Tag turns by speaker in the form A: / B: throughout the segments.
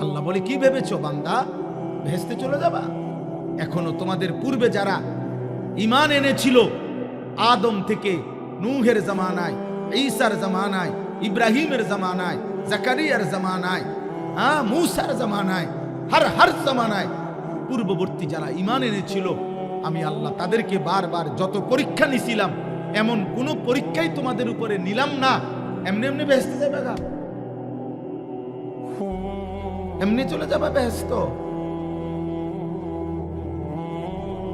A: আল্লাহ বলে, কি ভেবেছো বান্দা ভেস্তে চলে যাবা? এখনো তোমাদের পূর্বে যারা ঈমান এনেছিল, আদম থেকে নূহের জামানায়, ঈসার জামানায়, ইব্রাহিমের জামানায়, জাকারিয়ার জামানায়, মূসার জামানায়, হর জামানায় পূর্ববর্তী যারা ঈমান এনেছিল, আমি আল্লাহ তাদেরকে বারবার যত পরীক্ষা নিছিলাম, এমন কোন পরীক্ষাই তোমাদের উপরে নিলাম না। এমনি এমনি বেহেশতে যাবে গা, এমনি চলে যাবে বেহেশত।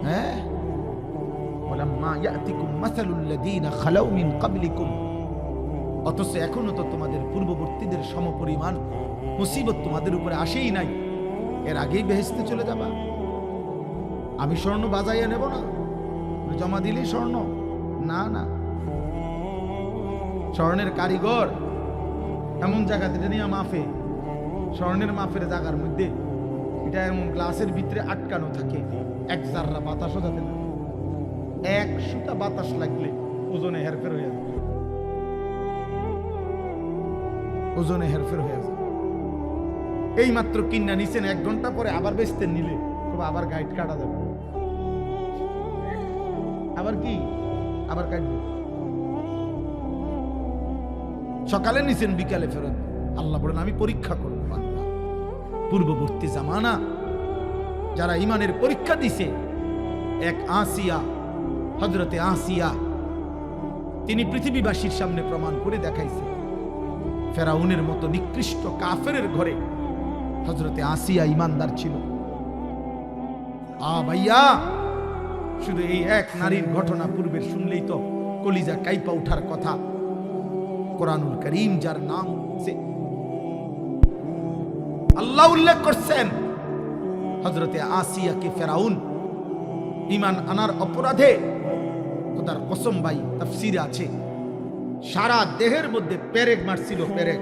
A: হ্যাঁ, ওয়ালাম্মা ইয়াতিকুম মাসালুল লাযীনা খালাউ মিন ক্বাবলিকুম, অথচ এখনো তো তোমাদের পূর্ববর্তীদের সমপরিমাণ মুসিবত তোমাদের উপরে আসেই নাই, এর আগেই বেহেশতে চলে যাবা। আমি স্বর্ণ বাজাইয়া নেব না, জমা দিলেই স্বর্ণ না, না। স্বর্ণের কারিগর এমন জায়গাতে নিয়ে মাফে, স্বর্ণের মাফের জায়গার মধ্যে এটা এমন গ্লাসের ভিতরে আটকানো থাকে, এক জাররা বাতাসও যাতে না, এক সুতা বাতাস লাগলে ওজনে হেরফের হয়ে যাবে, ওজনে হেরফের হয়ে যাবে। এই মাত্র কিনা নিছেন, 1 ঘন্টা পরে আবার বেচতে নিলে আবার গাইড কাটা যাবে, আবার কি আবার কাটবে। সকালে নিছেন বিকালে ফেরত। আল্লাহ বলেন, আমি পরীক্ষা করব বান্দা। পূর্ববর্তী জামানা যারা ইমানের পরীক্ষা দিছে, এক আসিয়া, হযরতে আসিয়া, তিনি পৃথিবীবাসীর সামনে প্রমাণ করে দেখাইছে, ফেরাউনের মতো নিকৃষ্ট কাফেরের ঘরে হযরতে আসিয়া ইমানদার ছিল। ভাইয়া, শুধু এই এক নারীর ঘটনা পূর্বের শুনলেই তো কলিজা কাইপা উঠার কথা। কোরআনুল কারীম যার নাম আল্লাহ উল্লেখ করছেন, হযরতে আসিয়াকে ফেরাউন ঈমান আনার অপরাধে, খোদার কসম ভাই, তাফসীরে আছে সারা দেহের মধ্যে পেরেক মারছিল, পেরেক,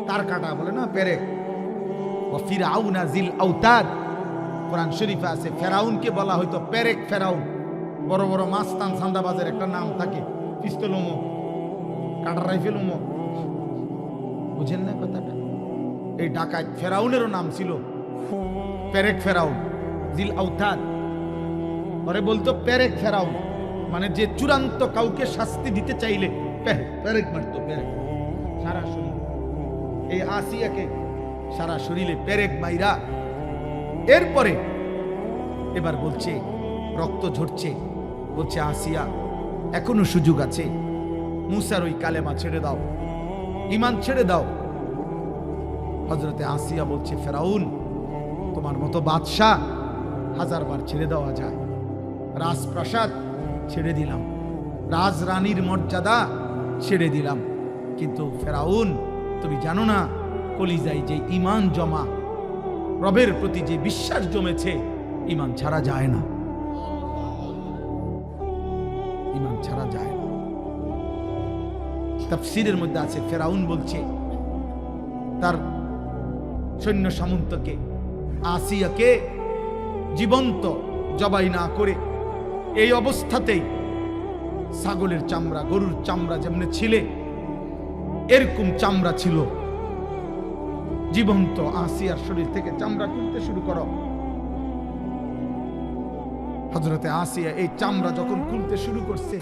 A: তার কাটা বলে না, পেরেক। ওয়া ফিরআউনা যিল আওতাদ, কোরআন শরীফে আছে ফেরাউনকে বলা হয়তো পেরেক ফেরাউন। বড় বড় মাস্তান সান্দাবাজের একটা নাম থাকে, পিস্তল ওমো, কাটা রাইফেল ওমো, বুঝেন না কথাটা? এই ডাকাত ফেরাউনেরও নাম ছিল পেরেক ফেরাউন, যিল আওতাদ। পরে বলতো পেরেক ফেরাউন, মানে যে চূড়ান্ত কাউকে শাস্তি দিতে চাইলে পেরেক মারতো, পেরেক সারা শরীর। এই আসিয়াকে সারা শরীরে পেরেক মাইরা, এরপরে এবার বলছে, রক্ত ঝরছে, বলছে আসিয়া এখনো সুযোগ আছে, মুসার ওই কালেমা ছেড়ে দাও, ঈমান ছেড়ে দাও। হযরতে আসিয়া বলছে, ফেরাউন তোমার মতো বাদশাহ 1000 বার ছেড়ে দেওয়া যায়, রাজপ্রাসাদ ছেড়ে দিলাম, রাজরানীর মর্যাদা ছেড়ে দিলাম, কিন্তু ফেরাউন তুমি জানো না কলিজায় যে ঈমান জমা, রবের প্রতি যে বিশ্বাস জমেছে, ঈমান ছাড়া যায় না, ঈমান ছাড়া যায় না। তাফসীরের মধ্যে আছে ফেরাউন বলছে তার সৈন্য সামন্তকে, আসিয়াকে জীবন্ত জবাই না করে এই অবস্থাতেই ছাগলের চামড়া, গরুর চামড়া যেমন ছিলে এরকম চামড়া ছিল, জীবন্ত আসিয়ার শরীর থেকে চামড়া খুলতে শুরু করো। হযরতে আসিয়া এই চামড়া যখন খুলতে শুরু করছে,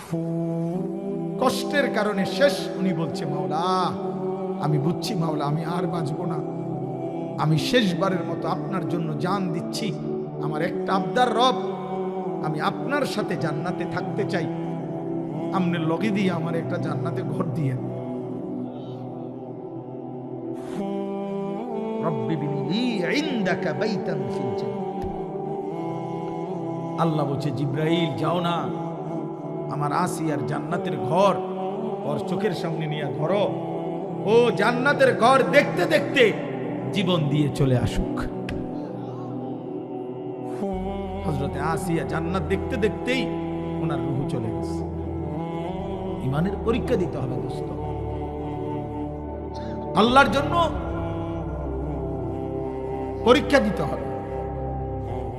A: কষ্টের কারণে শেষ, উনি বলছে, মাওলা আমি বুঝছি মাওলা আমি আর বাঁচবো না, আমি শেষবারের মতো আপনার জন্য জান দিচ্ছি, আমার একটা আবদার রব, আমি আপনার সাথে জান্নাতে থাকতে চাই, আমনের লগে দিয়ে আমার একটা জান্নাতে ঘর দিয়ে, রব্বি বিনি ইনদাকা বাইতান ফিল জান্নাহ। আল্লাহ বলছে, জিব্রাইল যাও না, আমার আসিয়ার জান্নাতের ঘর ওর চোখের সামনে নিয়ে ধরো, ও জান্নাতের ঘর দেখতে দেখতে জীবন দিয়ে চলে আসুক। হযরতে আসিয়া জান্নাত দেখতে দেখতেই ওনার রূহ চলে গেছে। ঈমানের পরীক্ষা দিতে হবে দোস্ত, আল্লাহর জন্য পরীক্ষা দিতে হবে।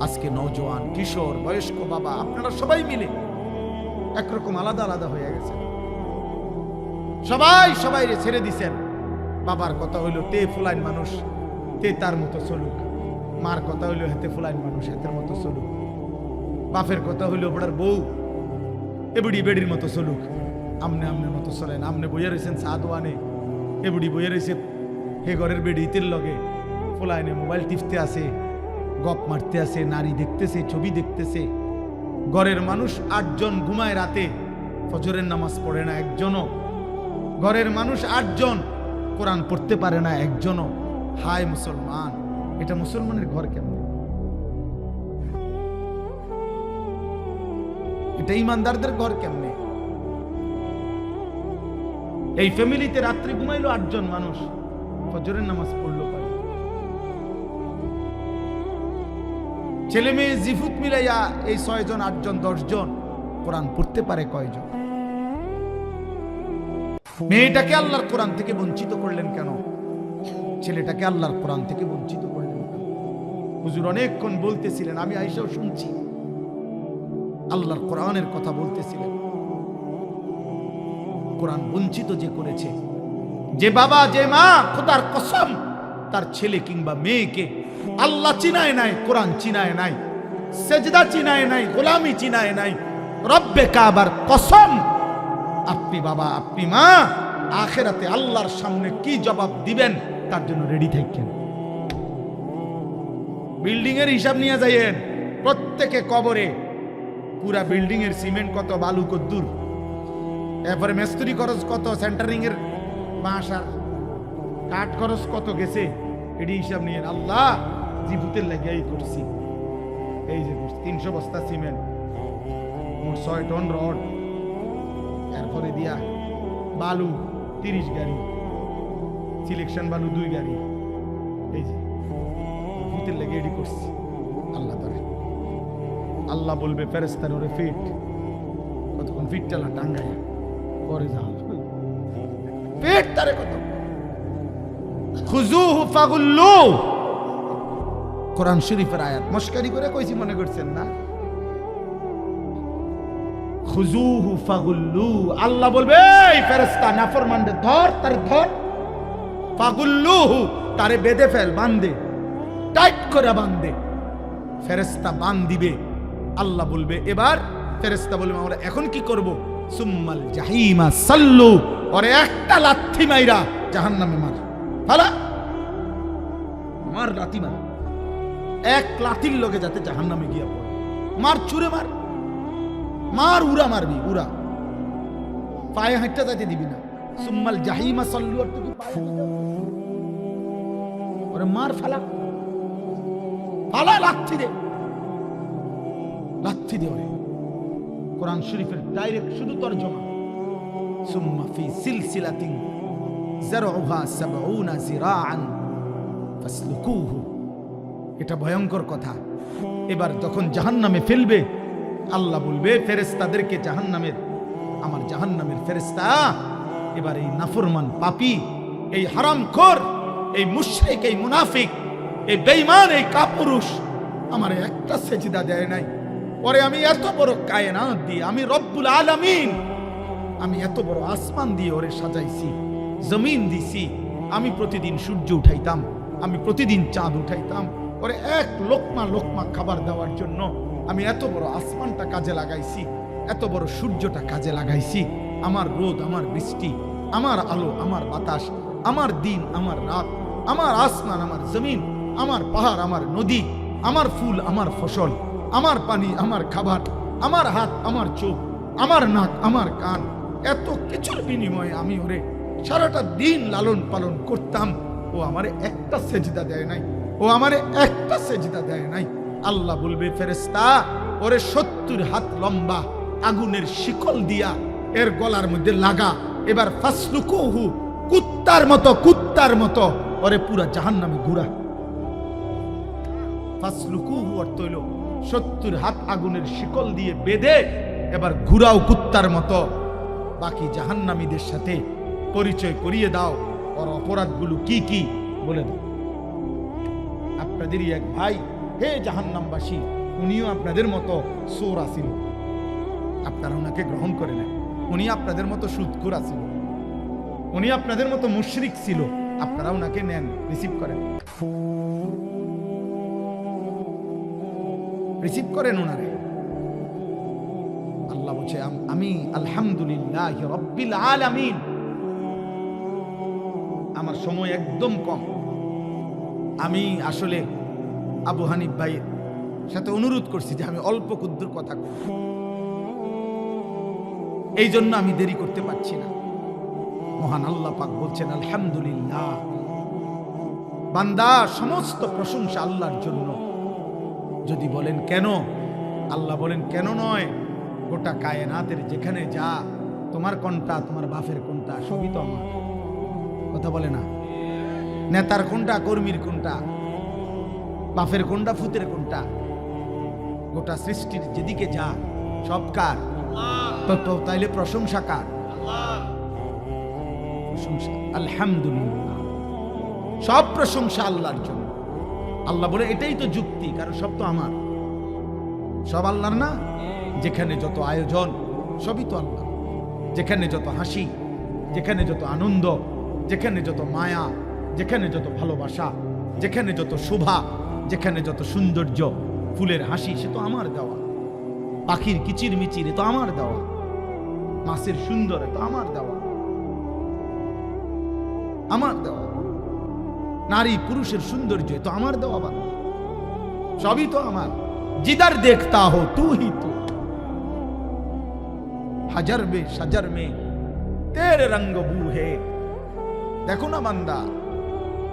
A: আজকে নওজোয়ান, কিশোর, বয়স্ক, বাবা, আপনারা সবাই মিলে একরকম আলাদা আলাদা হয়ে গেছে, সবাই সবাই ছেড়ে দিছেন। বাবার কথা হইল তে ফুলাইন মানুষ, তে তার মতো চলুক, মার কথা হইলো হেতে ফুলাইন মানুষ হেতের মতো চলুক, বাপের কথা হইলো ওপড়ার বউ এবুড়ি বেড়ির মতো চলুক, আমনে আমনের মতো চলেন। আমনে বইয়া রয়েছেন সাদওয়ানে, এবুড়ি বইয়া রয়েছে হে ঘরের বেড়ি ইতের লগে, ফুলাইনে মোবাইল টিপতে আছে, গপ মারতে আছে, নারী দেখতেছে, ছবি দেখতেছে। ঘরের মানুষ 8 জন ঘুমায় রাতে, ফজরের নামাজ পড়ে না একজনও। ঘরের মানুষ 8 জন, কোরআন পড়তে পারে না একজনও। হায় মুসলমান, এটা মুসলমানের ঘর কেমন? এটা ইমানদারদের ঘর কেমনে? এই ফ্যামিলিতে রাত্রে ঘুমাইলো 8 জন মানুষ, ফজরের নামাজ পড়লো পারে। ছেলে মেয়ে জিফুত মিলাইয়া এই 6 জন 8 জন 10 জন কোরআন পড়তে পারে কয়জন? মেয়েটাকে আল্লাহর কোরআন থেকে বঞ্চিত করলেন কেন? ছেলেটাকে আল্লাহর কোরআন থেকে বঞ্চিত করলেন কেন? হুজুর অনেকক্ষণ বলতেছিলেন, আমি আইসাও শুনছি, আল্লাহর কোরআনের কথা বলতেছিলেন। কোরআন বঞ্চিত যে করেছে, যে বাবা যে মা খোদার কসম তার ছেলে কিংবা মেয়েকে আল্লাহ চিনায় নাই, কোরআন চিনায় নাই, সেজদা চিনায় নাই, গোলামি চিনায় নাই, রব্বে কাবার কসম, আপনি বাবা আপনি মা আখিরাতে আল্লাহর সামনে কি জবাব দিবেন তার জন্য রেডি থাকেন। বিল্ডিং এর হিসাব নিয়ে যাইয়েন, প্রত্যেকে কবরে পুরা বিল্ডিং এর সিমেন্ট কত, বালু কদ্দুর, এরপরে মিস্ত্রি খরচ কত, সেন্টারিং এর বাঁশ আর কাঠ খরচ কত গেছে, এটি হিসাব নিয়ে আল্লাহ জীবুতের লাগিয়াই করছি। এই যে 300 বস্তা সিমেন্ট, মোট 6 টন রড, এরপরে দিয়া বালু 30 গাড়ি, সিলেকশন বালু 2 গাড়ি, এই যে ভূতের লেগে এডি করছি। আল্লাহ ধরে, আল্লাহ বলবে ফেরেশতার ওরে ফিট, কতক্ষণ ফিট টালা টাঙ্গায় পরে যা পেট তারে কত খুজুহু ফাগুল্লু, কোরআন শরীফের আয়াত মস্কারি করে কইছি মনে করছেন না? খুজুহু ফাগুল্লু, আল্লাহ বলবে এই ফেরেশতা নাফরমানদের ধর, তারে ধর, ফাগুল্লুহু তারে বেঁধে ফেল, বাঁধে, টাইট করে বাঁধে। ফেরেশতা বাঁধ দিবে, আল্লাহ বলবে এবার, ফেরেশতা বলবে আমরা এখন কি করব? সুম্মাল জাহিমা সাল্লু, ওরে একটা লাথি মাইরা জাহান্নামে মার, ফালা মার, লাথি মার, এক লাথির লগে যাতে জাহান্নামে গিয়া পড়ে, মার, ছুঁড়ে মার, মার, উড়া মারবি, উড়া, পায়ে হাঁটতে যাইতে দিবি না। সুম্মাল জাহিমা সাল্লু, আর তুই ওরে মার, ফালা ফালা, লাথি দে, লাথি দে ওরে। কোরআন শরীফের ডাইরেক্ট শুধু তরজমা, সুম্মা ফি সিলসিলাতিন যারউহা 70 জিরাআন ফাসলুকুহু, এটা ভয়ঙ্কর কথা। এবার যখন জাহান্নামে ফেলবে, আল্লাহ বলবে ফেরেশতাদেরকে, জাহান্নামের, আমার জাহান্নামের ফেরেশতা, এবার এই নাফরমান পাপী, এই হারামখোর, এই মুশরিক, এই মুনাফিক, এই বেঈমান, এই কাপুরুষ আমার একটা সেজদা দেয় নাই, পরে আমি এত বড় কায়নাত দিয়ে, আমি রব্বুল আলামিন, আমি এত বড় আসমান দিয়ে ওরে সাজাইছি, জমিন দিছি, আমি প্রতিদিন সূর্য উঠাইতাম, আমি প্রতিদিন চাঁদ উঠাইতাম, ওরে এক লোকমা লোকমা খাবার দেওয়ার জন্য আমি এত বড় আসমানটা কাজে লাগাইছি, এত বড় সূর্যটা কাজে লাগাইছি, আমার রোদ, আমার বৃষ্টি, আমার আলো, আমার বাতাস, আমার দিন, আমার রাত, আমার আসমান, আমার জমিন, আমার পাহাড়, আমার নদী, আমার ফুল, আমার ফসল, আমার পানি, আমার খাবার, আমার হাত, আমার চোখ, আমার নাক, আমার কান, এত কিছুর বিনিময়ে আমি ওরে সারাটা দিন লালন পালন করতাম, ও আমারে একটা সেজদা দেয় নাই, ও আমারে একটা সেজদা দেয় নাই। আল্লাহ বলবে ফেরেশতা ওরে 70 হাত লম্বা আগুনের শিকল দিয়া এর গলার মধ্যে লাগা, এবার ফাসলুকুহু, কুত্তার মতো ওরে পুরা জাহান্নামে ঘুরা। ফাসলুকুহু অর্থ হইল 70 হাত আগুনের শিকল দিয়ে বেঁধে এবার ঘুরাও কুত্তার মতো, বাকি জাহান্নামীদের সাথে পরিচয় করিয়ে দাও, ওর অপরাধগুলো কি কি বলে দাও। আপনাদেরই এক ভাই, হে জাহান্নামবাসী, উনিও আপনাদের মতো চোর আছিল, আপনারা ওনাকে গ্রহণ করে নেন, উনি আপনাদের মতো সুদখোর আছিল, উনি আপনাদের মতো মুশরিক ছিল, আপনারা ওনাকে নেন, রিসিভ করেন, রিসিভ করেন ওনারে। আল্লাহ বলছে আমি আলহামদুলিল্লাহ রাব্বিল আলামিন। আমার সময় একদম কম, আমি আসলে আবু হানিফ ভাইয়ের সাথে অনুরোধ করছি যে আমি অল্প কুদ্দুর কথা কই, এই জন্য আমি দেরি করতে পারছি না। মহান আল্লাহ পাক বলছেন আলহামদুলিল্লাহ। বান্দা সমস্ত প্রশংসা আল্লাহর জন্য। যদি বলেন কেন, আল্লাহ বলেন কেন নয়, গোটা কায়নাতের যেখানে যা, তোমার কোনটা, তোমার বাপের কোনটা, সবই তো আমার। কথা বলে না? নেতার কোনটা, কর্মীর কোনটা, বাপের কোনটা, ফুতের কোনটা, গোটা সৃষ্টির যেদিকে যা সব কার? তো তাইলে প্রশংসা কার? প্রশংসা আলহামদুলিল্লাহ, সব প্রশংসা আল্লাহর জন্য। আল্লাহ বলে এটাই তো যুক্তি, কারণ সব তো আমার, সব আল্লাহর না। যেখানে যত আয়োজন সবই তো আল্লাহ, যেখানে যত হাসি, যেখানে যত আনন্দ, যেখানে যত মায়া, যেখানে যত ভালোবাসা, যেখানে যত শোভা, যেখানে যত সৌন্দর্য, ফুলের হাসি, সে তো আমার দেওয়া। পাখির কিচির মিচির তো আমার দেওয়া, মাছের সুন্দর তো আমার দেওয়া, আমার দেওয়া। নারী পুরুষের সৌন্দর্য তো আমার দেওয়া, বাবা সবই তো আমার। জিদার দেখতা হো তু হি তু, হাজার মে সাজার মে তেরে রঙ্গ বু হে। দেখো না বান্দা,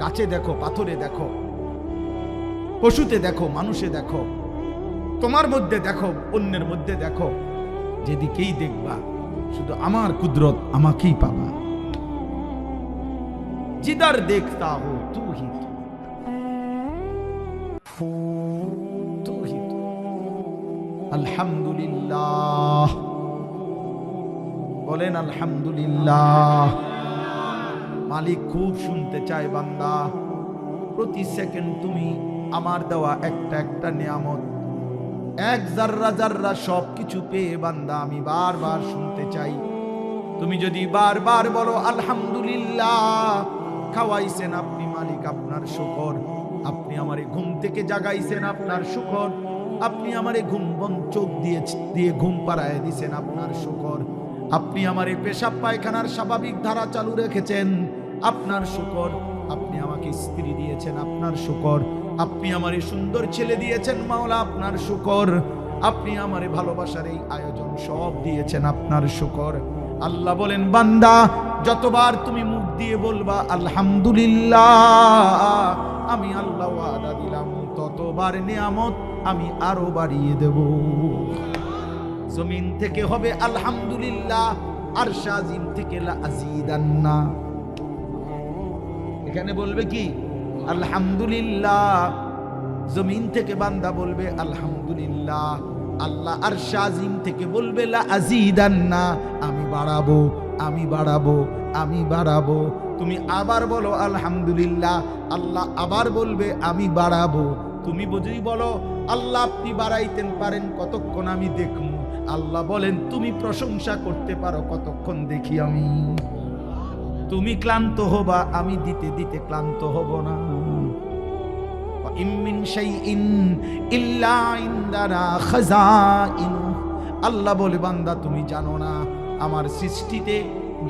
A: গাছে দেখো, পাথরে দেখো, পশুতে দেখো, মানুষে দেখো, তোমার মধ্যে দেখো, অন্যের মধ্যে দেখো, যেদিকেই দেখবা শুধু আমার কুদরত, আমাকেই পাবা। जिधर देखता हो तू ही तू ही तू। अल्हम्दुलिल्लाह बोलेन अल्हम्दुलिल्लाह। मालिक खूब শুনতে চায় বান্দা, প্রতি সেকেন্ড তুমি আমার দেওয়া একটা একটা নিয়ামত, এক জাররা জাররা সব কিছু পেয়ে বান্দা আমি বারবার শুনতে চাই। তুমি যদি বারবার বলো আলহামদুলিল্লাহ, খাওয়াইছেন আপনি মালিক, আপনার শুকর। আপনি আমারে ঘুম থেকে জাগাইছেন, আপনার শুকর। আপনি আমারে ঘুম বন্ধ চোখ দিয়ে ঘুম পাড়ায় দিছেন, আপনার শুকর। আপনি আমারে পেশাব পায়খানার স্বাভাবিক ধারা চালু রেখেছেন, আপনার শুকর। আপনি আমাকে স্ত্রী দিয়েছেন, আপনার শুকর। আপনি আমারে সুন্দর ছেলে দিয়েছেন মাওলা, আপনার শুকর। আপনি আমারে ভালোবাসার এই আয়োজন সব দিয়েছেন, আপনার শুকর। আল্লাহ বলেন বান্দা, যতবার তুমি মুখ দিয়ে বলবা আলহামদুলিল্লাহ, আমি আল্লাহ ওয়াদা দিলাম ততবার নিয়ামত আমি আরো বাড়িয়ে দেব। জমিন থেকে হবে আলহামদুলিল্লাহ, আরশ আজিম থেকে লা আযীদান্না। এখানে বলবে কি আলহামদুলিল্লাহ, জমিন থেকে বান্দা বলবে আলহামদুলিল্লাহ, আল্লাহ আরশ আজিম থেকে বলবে লা আযীদান্না, আমি বাড়াবো, আমি বাড়াবো, আমি বাড়াবো। তুমি আবার বলো আলহামদুলিল্লাহ, আল্লাহ আবার বলবে আমি বাড়াবো। তুমি বুঝি বলো আল্লাহ আপনি বাড়াইতেন পারেন কতক্ষণ আমি দেখব। আল্লাহ বলেন তুমি প্রশংসা করতে পারো কতক্ষণ দেখি আমি। তুমি ক্লান্ত হবা, আমি দিতে দিতে ক্লান্ত হব না। ইমিন শাইইন ইল্লা ইনদানা খাযাইন। আল্লাহ বলে বান্দা তুমি জানো না আমার সৃষ্টিতে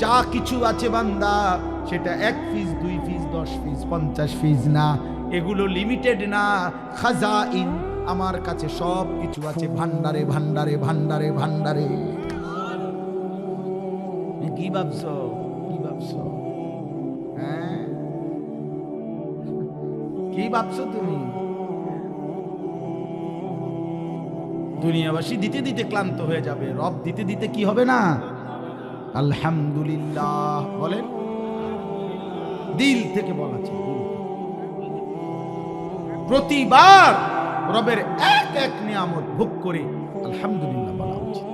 A: যা কিছু আছে বান্দা, সেটা 1 পিস 2 পিস 10 পিস 50 পিস না, এগুলো লিমিটেড না। খাযাইন, আমার কাছে সব কিছু আছে ভান্ডারে ভান্ডারে ভান্ডারে ভান্ডারে। কি ভাবছো, কি ভাবছো, হ্যাঁ কি ভাবছো তুমি? দুনিয়াবাসী দিতে দিতে ক্লান্ত হয়ে যাবে, রব দিতে দিতে কি হবে না? আলহামদুলিল্লাহ বলেন, দিল থেকে বলা চাই। প্রতিবার রবের এক এক নিয়ামত ভোগ করে আলহামদুলিল্লাহ বলা উচিত।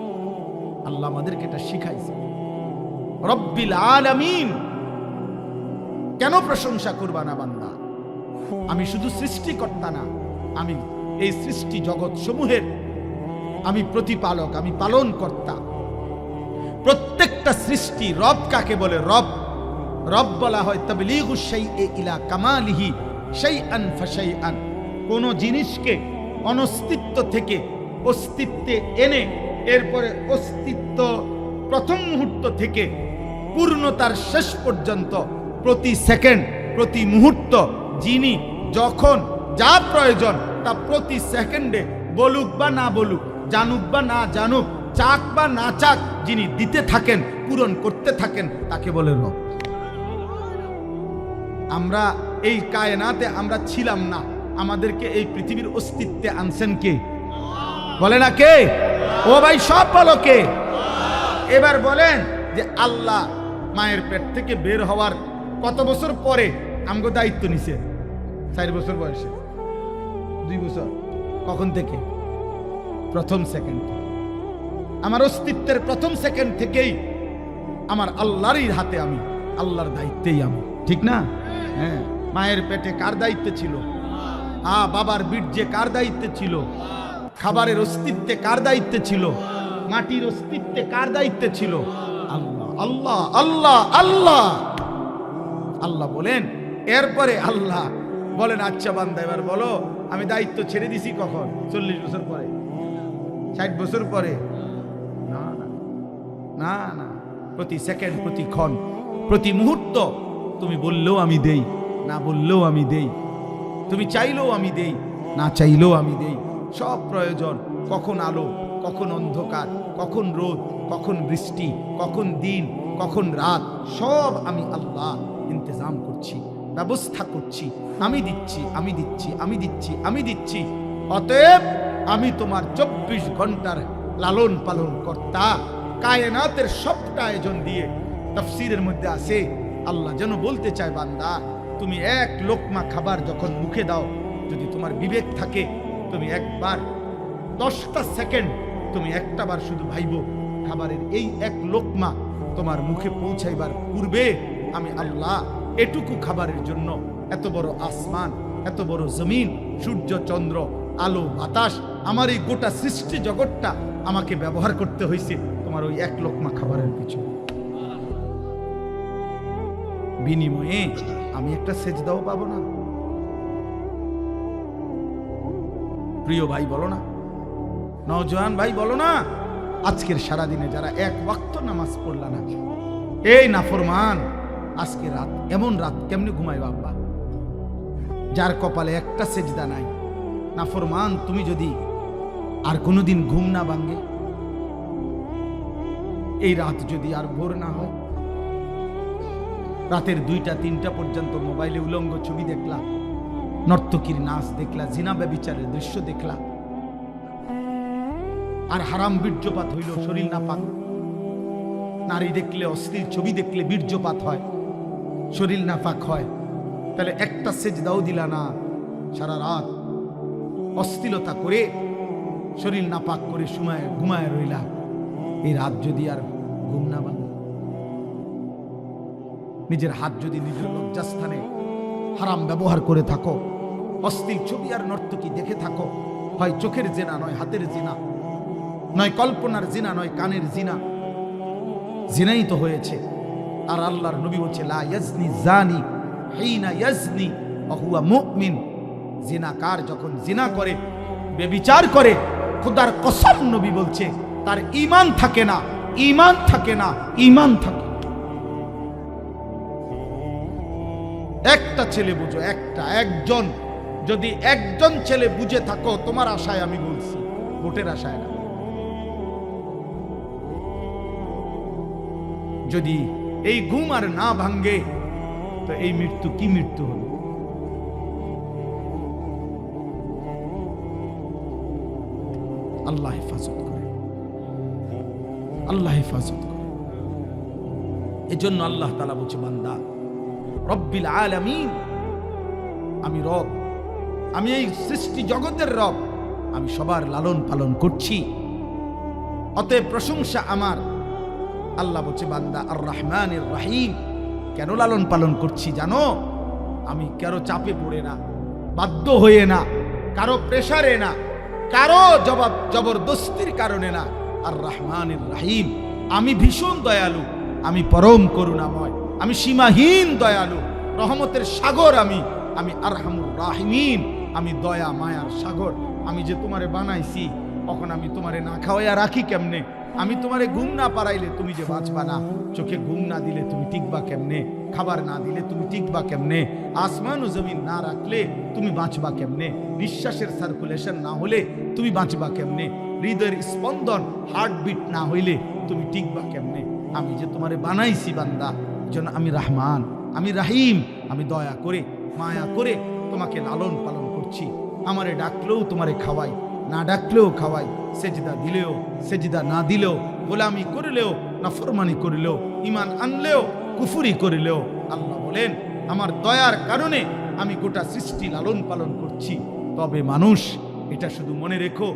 A: আল্লাহ আমাদেরকে এটা শিখাইছে। রব্বিল আলামিন, কেন প্রশংসা করবা না বান্দা? আমি শুধু সৃষ্টিকর্তা না, আমি এই সৃষ্টি জগৎ সমূহের আমি প্রতিপালক, আমি পালন কর্তা। প্রত্যেকটা সৃষ্টি রব কাকে বলে? রব রব বলা হয় তাবলীগুশ শাইই ইলা কামালিহি শাইআন ফাশাইআন, কোন জিনিসকে অনস্তিত্ব থেকে অস্তিত্বে এনে এরপরে অস্তিত্ব প্রথম মুহূর্ত থেকে পূর্ণতার শেষ পর্যন্ত প্রতি সেকেন্ড প্রতি মুহূর্ত যিনি যখন যা প্রয়োজন তা প্রতি সেকেন্ডে বলুক বা না বলুক, জানুক বা না জানুক, চাক বা না চাক, যিনি দিতে থাকেন, পূরণ করতে থাকেন, তাকে বলে রব। আমরা এই কায়নাতে আমরা ছিলাম না, আমাদেরকে এই পৃথিবীর অস্তিত্বে আনছেন কে? বলে না কে? ও ভাই সব বলো কে? এবার বলেন যে আল্লাহ মায়ের পেট থেকে বের হওয়ার কত বছর পরে আমগো দায়িত্ব নিছে? 4 বছর বয়সে, 2 বছর। কখন থেকে? প্রথম সেকেন্ড। আমার অস্তিত্বের প্রথম সেকেন্ড থেকেই আমার আল্লাহরই হাতে, আমি আল্লাহর দায়িত্বেই আমি, ঠিক না? হ্যাঁ, মায়ের পেটে কার দায়িত্বে ছিল? বাবার বীর্যে কার দায়িত্বে ছিল? খাবারের অস্তিত্বে কার দায়িত্বে ছিল? মাটির অস্তিত্বে কার দায়িত্বে ছিল? আল্লাহ আল্লাহ আল্লাহ আল্লাহ আল্লাহ বলেন। এরপরে আল্লাহ বলেন, আচ্ছা বান্দা এবার বলো আমি দায়িত্ব ছেড়ে দিছি কখন? 40 বছর পরে, 60 বছর পরে? না না না না, প্রতি সেকেন্ড, প্রতি ক্ষণ, প্রতি মুহূর্ত তুমি বললেও আমি দেই, না বললেও আমি দেই, তুমি চাইলেও আমি দেই, না চাইলেও আমি দেই। সব প্রয়োজন, কখন আলো, কখন অন্ধকার, কখন রোদ, কখন বৃষ্টি, কখন দিন, কখন রাত, সব আমি আল্লাহ ইন্তজাম করছি, ব্যবস্থা করছি, আমি দিচ্ছি আমি দিচ্ছি আমি দিচ্ছি আমি দিচ্ছি। অতএব আমি তোমার 24 ঘন্টার লালন পালন কর্তা। কায়নাতের সবটা আয়োজন দিয়ে তাফসীরের মধ্যে আছে, আল্লাহ যেন বলতে চায়, বান্দা তুমি এক লোকমা খাবার যখন মুখে দাও, যদি তোমার বিবেক থাকে, তুমি একবার 10টা সেকেন্ড তুমি একটা বার শুধু ভাইবো, খাবারের এই এক লোকমা তোমার মুখে পৌঁছাইবার পূর্বে আমি আল্লাহ এটুকু খাবারের জন্য এত বড় আসমান, এত বড় জমিন, সূর্য চন্দ্র, আলো বাতাস, আমার এই গোটা সৃষ্টি জগৎটা আমাকে ব্যবহার করতে হয়েছে তোমার ওই এক লোকমা খাবারের পিছনে। বিনিময়ে আমি একটা সেজদাও পাবো না? প্রিয় ভাই বলো না, নওজোয়ান ভাই বলো না, আজকের সারাদিনে যারা এক ওয়াক্ত নামাজ পড়লা না, এই নাফরমান, আজকে রাত, এমন রাত কেমনে ঘুমাইবা আব্বা? যার কপালে একটা সেজদা নাই, নাফরমান, তুমি যদি আর কোনোদিন ঘুম না ভাঙে, এই রাত যদি আর ভোর না হয়, রাতের 2টা 3টা পর্যন্ত মোবাইলে উলঙ্গ ছবি দেখলা, নর্তকীর নাচ দেখলা, জিনা ব্যভিচারের দৃশ্য দেখলা, আর হারাম বীর্যপাত হইল, শরীর নাপাক, নারী দেখলে, অশ্লীল ছবি দেখলে বীর্যপাত হয়, শরীর নাপাক হয়, তাহলে একটা সেজদাও দিলা না, সারা রাত অশ্লীলতা করে শরীর নাপাক করে ঘুমায় রইলা, এই রাত যদি আর ঘুম না ভাঙে, নিজের হাত যদি নিজের লজ্জাস্থানে হারাম ব্যবহার করে থাকো, অশ্লীল ছবি আর নর্তকী দেখে থাকো, হয় চোখের জিনা, নয় হাতের জিনা, নয় কল্পনার জিনা, নয় কানের জিনা, জিনাই তো হয়েছে। আর আল্লাহর নবী বলছে, লা ইয়াজনি জানি হিনা ইয়াজনি ওয়া হুয়া মুমিন, জিনাকার যখন জিনা করে, বেবিচার করে, খোদার কসম নবী বলছে তার ঈমান থাকে না, ঈমান থাকে না, ঈমান থাকে। একটা ছেলে বুঝো, একজন, যদি একজন ছেলে বুঝে থাকো, তোমার আশায় আমি বলছি, ভোটের আশায় না। যদি এই ঘুম আর না ভাঙ্গে, তো এই মৃত্যু কি মৃত্যু হলো? আল্লাহ হেফাজত করে, আল্লাহ হেফাজত করে। এজন্য আল্লাহ তাআলা বলছে, বান্দা রব্বিল আলামিন, আমি রব, আমি এই সৃষ্টি জগতের রব, আমি সবার লালন পালন করছি, অতএব প্রশংসা আমার। আল্লাহ বলছে, বান্দা আর রহমানির রহিম, কেন লালন পালন করছি জানো? আমি কারো চাপে পড়ে না, বাধ্য হয়ে না, কারো প্রেসারে না, কারো জবরদস্তির কারণে না। আর রহমানির রহিম, আমি ভীষণ দয়ালু, আমি পরম করুণাময়, আমি সীমাহীন দয়ালু, রহমতের সাগর আমি আরহামুর রাহিমিন, আমি দয়া মায়ার সাগর। আমি যে তোমারে বানাইছি, তখন আমি তোমারে না খাওয়াইয়া রাখি কেমনে? আমি তোমারে ঘুম না পারাইলে তুমি যে বাঁচবা না, চোখে ঘুম না দিলে তুমি টিকবা কেমনে? খাবার না দিলে তুমি টিকবা কেমনে? আসমান ও জমিন না রাখলে তুমি বাঁচবা কেমনে? নিঃশ্বাসের সার্কুলেশন না হলে তুমি বাঁচবা কেমনে? হৃদয়ের স্পন্দন হার্টবিট না হইলে তুমি টিকবা কেমনে? আমি যে তোমারে বানাইছি বান্দা, যেন আমি রহমান, আমি রাহিম, আমি দয়া করে মায়া করে তোমাকে লালন পালন করছি। আমারে ডাকলেও তোমারে খাওয়াই, না ডাকলেও খাওয়াই, সেজদা দিলেও সেজদা না দিলেও, গোলামি করলেও নাফরমানি করলেও, ঈমান আনলেও কুফরি করলেও, আল্লাহ বলেন আমার দয়ার কারণে আমি গোটা সৃষ্টি লালন পালন করছি। তবে মানুষ, এটা শুধু মনে রেখো,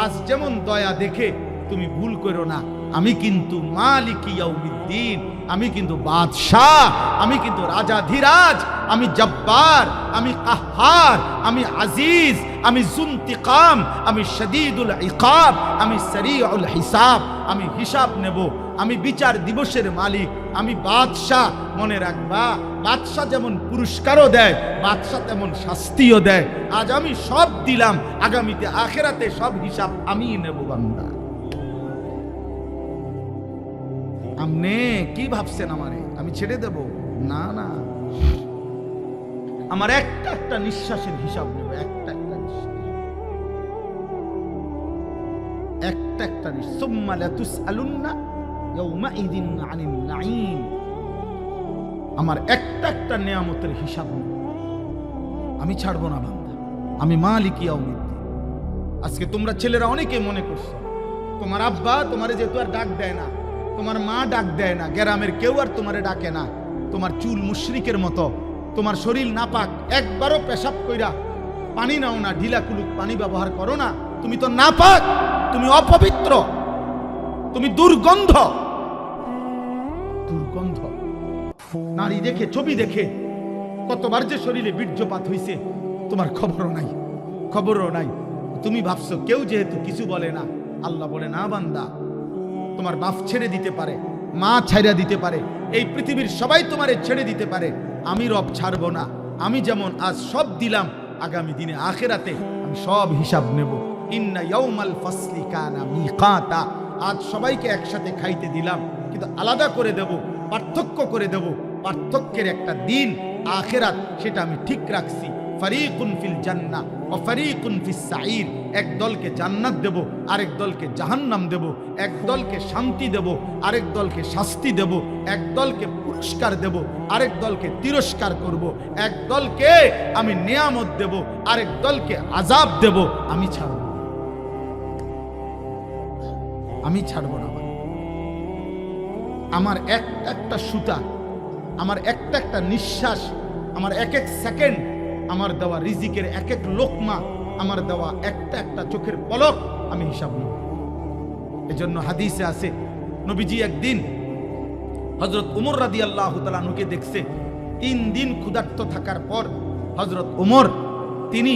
A: আজ যেমন দয়া দেখে তুমি ভুল করো না, আমি কিন্তু মালিক ইয়াউমিদ্দিন, আমি কিন্তু বাদশাহ, আমি কিন্তু রাজাধিরাজ, আমি জব্বার, আমি কাহ্হার, আমি আজিজ, আমি যুনতিকাম, আমি শাদীদুল ইকাব, আমি সারিউল হিসাব। আমি হিসাব নেব, আমি বিচার দিবসের মালিক, আমি বাদশাহ। মনে রাখবা, বাদশাহ যেমন পুরস্কারও দেয়, বাদশাহ তেমন শাস্তিও দেয়। আজ আমি সব দিলাম, আগামীতে আখেরাতে সব হিসাব আমি নেব বান্দা। আমনে কি ভাবছেন আমারে আমি ছেড়ে দেব? না না, আমার একটা একটা নিঃশ্বাসের হিসাব নেব, একটা একটা নিঃশ্বাস, একটা একটা নিঃশ্বাস। সুম্মা লাতুসআলুন্না ইয়াউমাইযিন আনিন নাঈম। আমার একটা একটা নিয়ামতের হিসাব নেব, আমি ছাড়বো না বান্দা, আমি মালিক ইয়াউমিদ্দিন। আজকে তোমরা ছেলেরা অনেকে মনে করছো তোমার আব্বা তোমারে যেহেতু আর ডাক দেয় না, তোমার মা ডাক দেয় না, গ্রামের কেউ আর তোমারে ডাকে না, তোমার চুল মুশরিকের মতো, তোমার শরীর নাপাক, একবারও পেশাব কইরা পানি নাও না, ঢিলা কুলুক পানি ব্যবহার করো না, তুমি তো নাপাক, তুমি অপবিত্র, তুমি দুর্গন্ধ। দুর্গন্ধ নারী দেখে, ছবি দেখে কতবার যে শরীরে বীর্যপাত হইছে তোমার খবরও নাই, খবরও নাই। তুমি ভাবছো কেউ যেহেতু কিছু বলে না, আল্লাহ বলে না বান্দা, তোমার বাপ ছেড়ে দিতে পারে, মা ছাইরা দিতে পারে, এই পৃথিবীর সবাই তোমারে ছেড়ে দিতে পারে, আমি রব ছাড়বো না। আমি যেমন আজ সব দিলাম, আগামী দিনে আখেরাতে আমি সব হিসাব নেব। ইন্না ইয়াউমাল ফাসলি কানা মিকাতা। আজ সবাইকে একসাথে খাইতে দিলাম, কিন্তু আলাদা করে দেব, পার্থক্য করে দেব। পার্থক্যের একটা দিন আখেরাত, সেটা আমি ঠিক রাখছি। ফারিকুন ফিল জান্নাহ ওয়া ফারিকুন ফিস সাঈর। এক দলকে জান্নাত দেব, আরেক দলকে জাহান্নাম দেব। এক দলকে শান্তি দেব, আরেক দলকে শাস্তি দেব। এক দলকে পুরস্কার দেব, আরেক দলকে তিরস্কার করব। এক দলকে আমি নিয়ামত দেব, আরেক দলকে আযাব দেব। আমি ছাড়ব, আমি ছাড়ব না। আমার একটা সুতা, আমার একটা একটা নিঃশ্বাস, আমার এক এক সেকেন্ড, আমার দেওয়া রিজিকের এক এক লোকমা, আমার দেওয়া একটা একটা চোখের পলক আমি হিসাব নেব। এজন্য হাদিসে আছে, নবীজি একদিন হযরত ওমর রাদিয়াল্লাহু তাআলা আনহুকে দেখছে 3 দিন ক্ষুধার্ত থাকার পর হযরত ওমর তিনি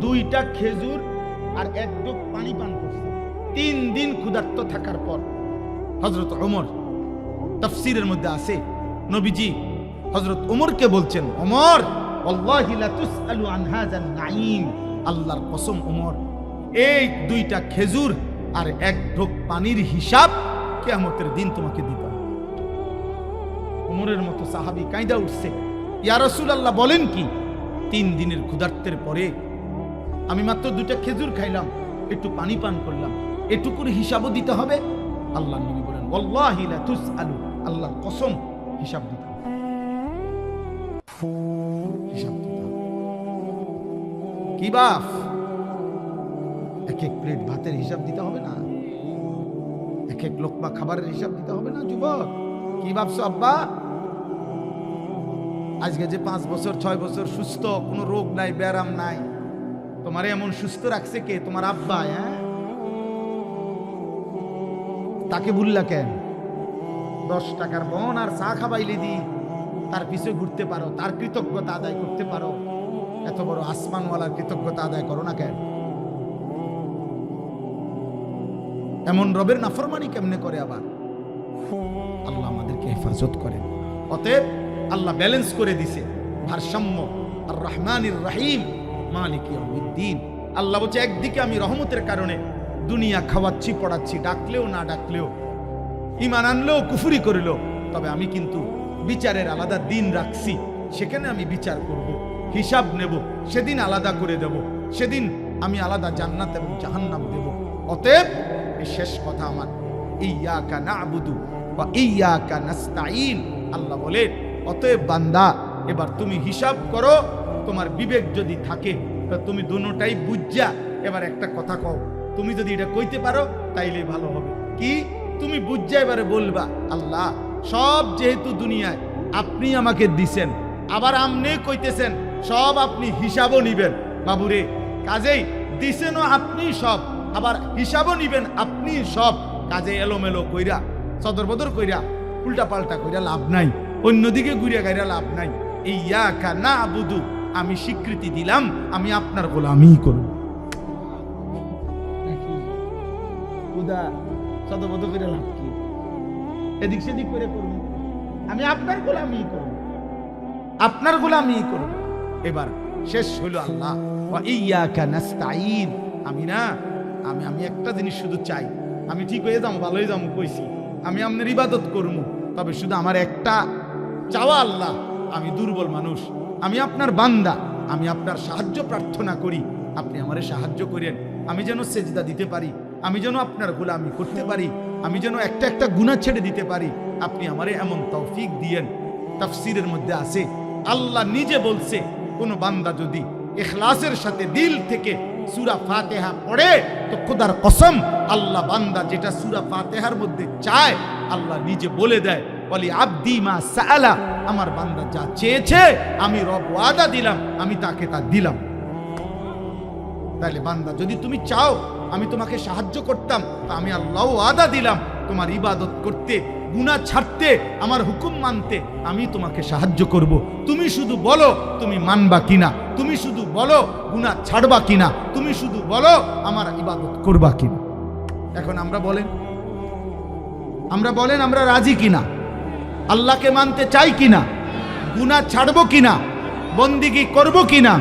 A: 2টা খেজুর আর 1 ঢোক পানি পান করছেন। 3 দিন ক্ষুধার্ত থাকার পর হযরত ওমর, তাফসীরের মধ্যে আছে নবীজি হযরত ওমরকে বলছেন, ওমর ওয়াল্লাহি লা তুসআলু আন হাযান নাঈম। আল্লাহর কসম ওমর, এই 2টা খেজুর আর 1 ঢোক পানির হিসাব কিয়ামতের দিন তোমাকে দিতে হবে। ওমরের মতো সাহাবী কাঁদা উঠছে, ইয়া রাসূলুল্লাহ বলেন কি? 3 দিনের ক্ষুধার্তের পরে আমি মাত্র 2টা খেজুর খাইলাম, একটু পানি পান করলাম, এটুকুর হিসাবও দিতে হবে? আল্লাহর নবী বলেন, ওয়াল্লাহি লা তুসআলু, আল্লাহর কসম হিসাব দিতে হবে, হিসাব দিতে হবে। কি বাপ, এক এক প্লেট ভাতের হিসাব দিতে হবে না? এক এক লোকমা খাবারের হিসাব দিতে হবে না? যুবক কি ভাবছো আব্বা? আজকে যে 5 বছর 6 বছর সুস্থ, কোনো রোগ নাই, ব্যারাম নাই, তোমারে এমন সুস্থ রাখছে কে? তোমার আব্বা। তাকে ভুললা কেন? 10 টাকার বন আর চা খাবাইলে দি তার পিছে ঘুরতে পারো, তার কৃতজ্ঞতা আদায় করতে পারো, এত বড় আসমানওয়ালার কৃতজ্ঞতা আদায় করো না কেন? এমন রবের নাফরমানি কেমনে করে? আবার আল্লাহ আমাদেরকে হেফাজত করেন। অতএব আল্লাহ ব্যালেন্স করে দিছে ভারসাম্য। আর রহমানির রহিম মালিক ইয়াউমিদ্দিন। আল্লাহ বলছে একদিকে আমি রহমতের কারণে দুনিয়া খাওয়াচ্ছি পড়াচ্ছি, ডাকলেও না ডাকলেও, ঈমান আনলেও কুফরি করলো, তবে আমি কিন্তু বিচারের আলাদা দিন রাখছি, সেখানে আমি বিচার করব, হিসাব নেব, সেদিন আলাদা করে দেব, সেদিন আমি আলাদা জান্নাত এবং জাহান্নাম দেব। অতএব এই শেষ কথা আমার, ইয়্যাকা না'বুদু ওয়া ইয়্যাকা নাস্তাঈন। আল্লাহ বলে অতএব বান্দা এবার তুমি হিসাব করো, তোমার বিবেক যদি থাকে তো তুমি দুটোটাই বুঝা এবার একটা কথা কও। তুমি যদি এটা কইতে পারো তাইলে ভালো হবে। কি তুমি বুঝা এবারে বলবা, আল্লাহ সব যেহেতু দুনিয়ায় আপনি আমাকে দিছেন, আবার আমনে কইতেছেন সব আপনি হিসাবও নিবেন বাবুরে, কাজেই দিছেনও আপনি সব, আবার হিসাবও নিবেন আপনি সব, কাজে এলোমেলো কইরা সদরবদর কইরা উল্টা পাল্টা কইরা লাভ নাই, অন্যদিকে ঘুরিয়া গাইরা লাভ নাই। ইয়্যাকা না'বুদু, আমি স্বীকৃতি দিলাম আমি আপনার গোলামি করব। খুদা সদরবদর কইরা লাভ কি? এদিক সেদিক করে করব, আমি আপনার গোলামি করব, আপনার গোলামি করব। এবার শেষ হলো আল্লাহ ওয়া ইয়্যাকা নাস্তাঈন। আমি না আমি একটা জিনিস শুধু চাই, আমি ঠিক হয়ে যাবো, ভালো হয়ে যাবো কইছি, আমি আপনার ইবাদত করবো, তবে শুধু আমার একটা চাওয়া আল্লাহ, আমি দুর্বল মানুষ, আমি আপনার বান্দা, আমি আপনার সাহায্য প্রার্থনা করি, আপনি আমারে সাহায্য করেন, আমি যেন সেজদা দিতে পারি, আমি যেন আপনার গোলামি করতে পারি, আমি যেন একটা একটা গুনাহ ছেড়ে দিতে পারি, আপনি আমারে এমন তৌফিক দিয়েন। তাফসীরের মধ্যে আছে আল্লাহ নিজে বলছে কোন বান্দা যদি ইখলাসের সাথে দিল থেকে সূরা ফাতিহা পড়ে তো খোদার কসম আল্লাহ বান্দা যেটা সূরা ফাতিহার মধ্যে চায় আল্লাহ নিজে বলে দেয়, বলি আব্দি মা সাআলা, আমার বান্দা যা চেয়েছে আমি রব ওয়াদা দিলাম, আমি তাকে তা দিলাম। তাহলে বান্দা যদি তুমি চাও আমি তোমাকে সাহায্য করতাম, তা আমি আল্লাহ ওয়াদা দিলাম তোমার ইবাদত করতে, গুনাহ ছাড়তে, আমার হুকুম মানতে আমি তোমাকে সাহায্য করব। তুমি শুধু বলো তুমি মানবা কিনা, তুমি শুধু বলো গুনাহ ছাড়বা কিনা, তুমি শুধু বলো আমার ইবাদত করবা কিনা। এখন আমরা বলেন আমরা রাজি কিনা, আল্লাহকে মানতে চাই কিনা, গুনাহ ছাড়বো কিনা, বন্দিগি করব কিনা।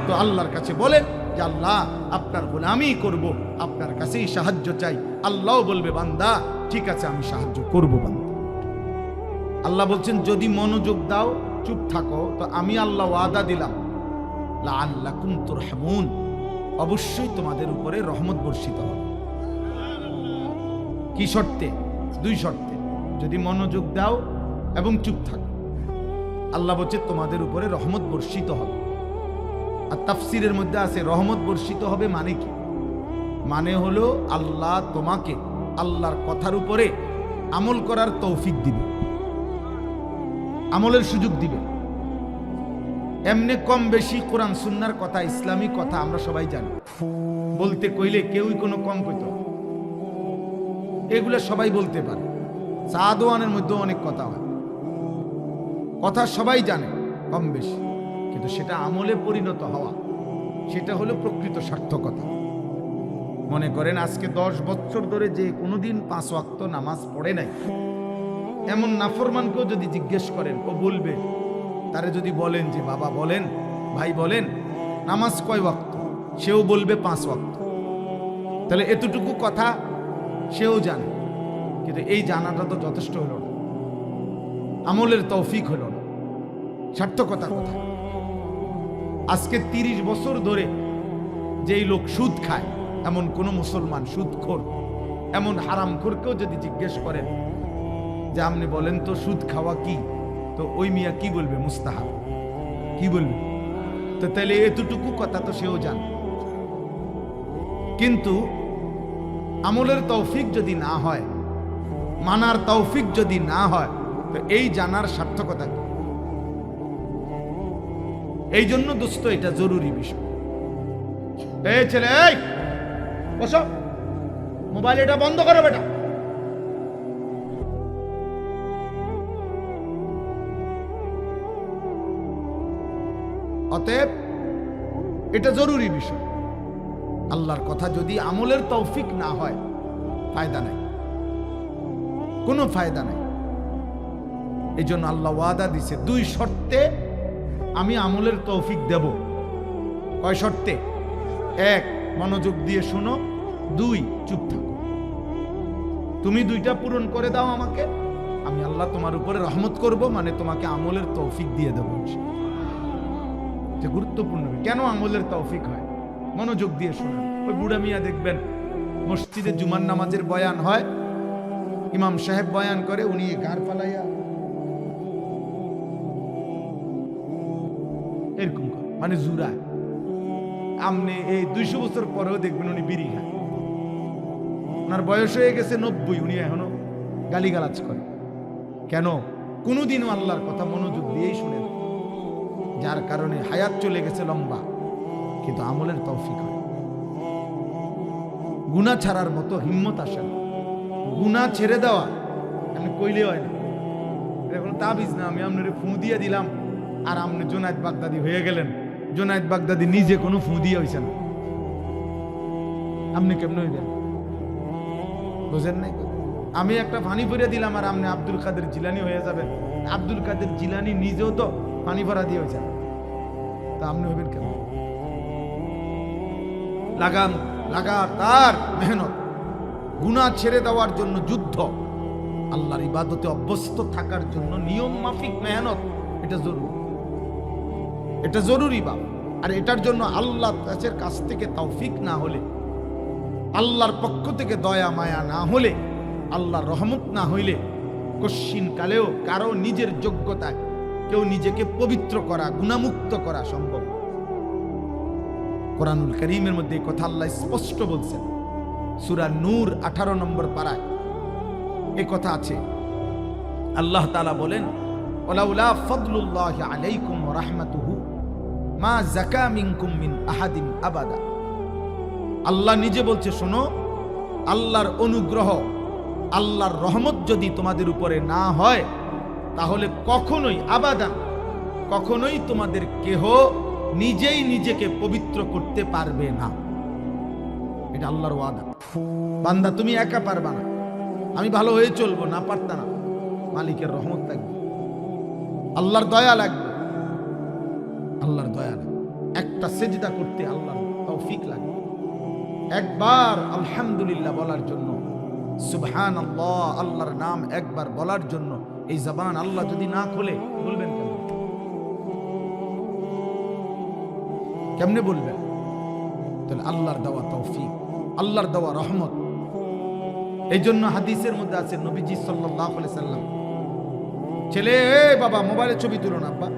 A: তো আল্লাহর কাছে বলেন যে আল্লাহ আপনার গোলামি করব, আপনার কাছেই সাহায্য চাই। আল্লাহ বলবে বান্দা ঠিক আছে আমি সাহায্য করব। বান্দা আল্লাহ বলছেন যদি মনোযোগ দাও, চুপ থাকো, তো আমি আল্লাহ ওয়াদা দিলাম লাআল্লাকুম তুরহামুন, অবশ্যই তোমাদের উপরে রহমত বর্ষিত হবে। কি শর্তে? দুই শর্তে, যদি মনোযোগ দাও এবং চুপ থাকো। আল্লাহ বলছে তোমাদের উপরে রহমত বর্ষিত হবে। আর তাফসীরের মধ্যে আছে রহমত বর্ষিত হবে মানে কি? মানে হলো আল্লাহ তোমাকে আল্লাহর কথার উপরে আমল করার তৌফিক দিবে, আমলের সুযোগ দিবে। এমনি কম বেশি কোরআন সুন্নাহর কথা, ইসলামিক কথা আমরা সবাই জানি, বলতে কইলে কেউই কোনো কম কইত, এগুলো সবাই বলতে পারে। সাদওয়ানের মধ্যে অনেক কথা হয়, কথা সবাই জানে কম বেশি, কিন্তু সেটা আমলে পরিণত হওয়া, সেটা হলো প্রকৃত সার্থকতা। মনে করেন আজকে 10 বছর ধরে যে কোনোদিন 5 ওয়াক্ত নামাজ পড়ে নাই, এমন নাফরমানকেও যদি জিজ্ঞেস করেন ও বলবে, তারে যদি বলেন যে বাবা বলেন, ভাই বলেন নামাজ কয় ওয়াক্ত, সেও বলবে 5 ওয়াক্ত। তাহলে এতটুকু কথা সেও জানে, কিন্তু এই জানাটা তো যথেষ্ট হলো না, আমলের তৌফিক হলো না, সার্থকতা কোথায়? আজকে 30 বছর ধরে যেই লোক সুদ খায়, এমন কোন মুসলমান সুদখোর, এমন হারামখোরকেও যদি জিজ্ঞেস করেন যে আপনি বলেন তো সুদ খাওয়া কি, তো ওই মিয়া কি বলবে? মুস্তাহাব। কি বলবে? তো তাহলে এতটুকু কথা তো সেও জানে, কিন্তু আমলের তৌফিক যদি না হয়, মানার তৌফিক যদি না হয়, তো এই জানার সার্থকতা কি? এই জন্য দোস্ত এটা জরুরি বিষয়। এই ছেলে, এই বসো, মোবাইল এটা বন্ধ করো বেটা। অতএব এটা জরুরি বিষয়। আল্লাহর কথা যদি আমলের তৌফিক না হয়, ফায়দা নাই, কোনো ফায়দা নাই। এই জন্য আল্লাহ ওয়াদা দিছে 2 শর্তে আমি আমলের তৌফিক দেব। কয় শর্তে? 1, মনোযোগ দিয়ে শোনো, 2, চুপ থাকো। তুমি 2টা পূরণ করে দাও আমাকে, আমি আল্লাহ তোমার উপরে রহমত করব, মানে তোমাকে আমলের তৌফিক দিয়ে দেবো। যে গুরুত্বপূর্ণ। কেন আমলের তৌফিক হয়? মনোযোগ দিয়ে শোনেন। ওই বুড়া মিয়া দেখবেন মসজিদে জুমার নামাজের বয়ান হয়, ইমাম সাহেব বয়ান করে, উনি গার ফালাইয়া এরকম করে, মানে জুরায়। আপনি এই 200 বছর পরেও দেখবেন উনি বিড়ি খায়। ওনার বয়স হয়ে গেছে 90, উনি এখনো গালিগালাজ করে। কেন? কোনোদিনও আল্লাহর কথা মনোযোগ দিয়েই শুনেন, যার কারণে হায়াত চলে গেছে লম্বা, কিন্তু আমলের তৌফিক হয়। গুনাহ ছাড়ার মতো হিম্মত আসে না। গুনাহ ছেড়ে দেওয়া আমি কইলে হয় না। এখন তাবিজ না, আমি আপনার ফু দিয়ে দিলাম আর আপনি জোনায়েদ বাগদাদি হয়ে গেলেন। জোনায়েদ বাগদাদি নিজে কোনো ফু দিয়ে হয়েছে না, আপনি কেমন হইবেন? বুঝেন নাই? আমি একটা পানি ভরে দিলাম আর আপনি আব্দুল কাদের জিলানি হয়ে যাবেন। আব্দুল কাদের জিলানি নিজেও তো পানি ভরা দিয়ে হয়েছে, তা আপনি হইবেন কেমন? লাগাতার মেহনত, গুনাহ ছেড়ে দেওয়ার জন্য যুদ্ধ, আল্লাহর ইবাদতে অভ্যস্ত থাকার জন্য নিয়ম মাফিক মেহনত, এটা জরুরি। এটা জরুরি বাপ। আর এটার জন্য আল্লাহর কাছ থেকে তৌফিক না হলে, আল্লাহর পক্ষ থেকে দয়া মায়া না হলে, আল্লাহর রহমত না হইলে কশিন কালেও কারো নিজের যোগ্যতায় কেউ নিজেকে পবিত্র করা, গুনাহমুক্ত করা সম্ভব। কোরআনুল কারীমের মধ্যে এই কথা আল্লাহ স্পষ্ট বলছেন। সূরা নূর 18 নম্বর পারায় এই কথা আছে। আল্লাহ তাআলা বলেন, ওয়ালাউলা ফাদলুল্লাহি আলাইকুম ওয়া রাহমাতুহু মা যাকা মিনকুম মিন আহাদিন আবাদা। আল্লাহ নিজে বলছে, শোনো, আল্লাহর অনুগ্রহ, আল্লাহর রহমত যদি তোমাদের উপরে না হয়, তাহলে কখনোই আবাদান, কখনোই তোমাদের কেহ নিজেই নিজেকে পবিত্র করতে পারবে না। এটা আল্লাহর ওয়াদা। বান্দা তুমি একা পারবা না, আমি ভালো হয়ে চলবো না, পারতা না। মালিকের রহমত লাগবে, আল্লাহর দয়া লাগবে, আল্লাহর দয়া লাগবে। একটা সেজদা করতে আল্লাহর তৌফিক লাগবে। একবার আলহামদুলিল্লাহ বলার জন্য, সুবহানাল্লাহ আল্লাহর নাম একবার বলার জন্য এই জবান আল্লাহ যদি না খোলে, বলবেন কেন? কেমনে বলবেন? তাহলে আল্লাহর দেওয়া তৌফিক, আল্লাহর দেওয়া রহমত। এই জন্য হাদিসের মধ্যে আছে, নবীজি সাল্লাল্লাহু আলাইহি সাল্লাম, ছেলে বাবা মোবাইলে ছবি তুলো না, আব্বা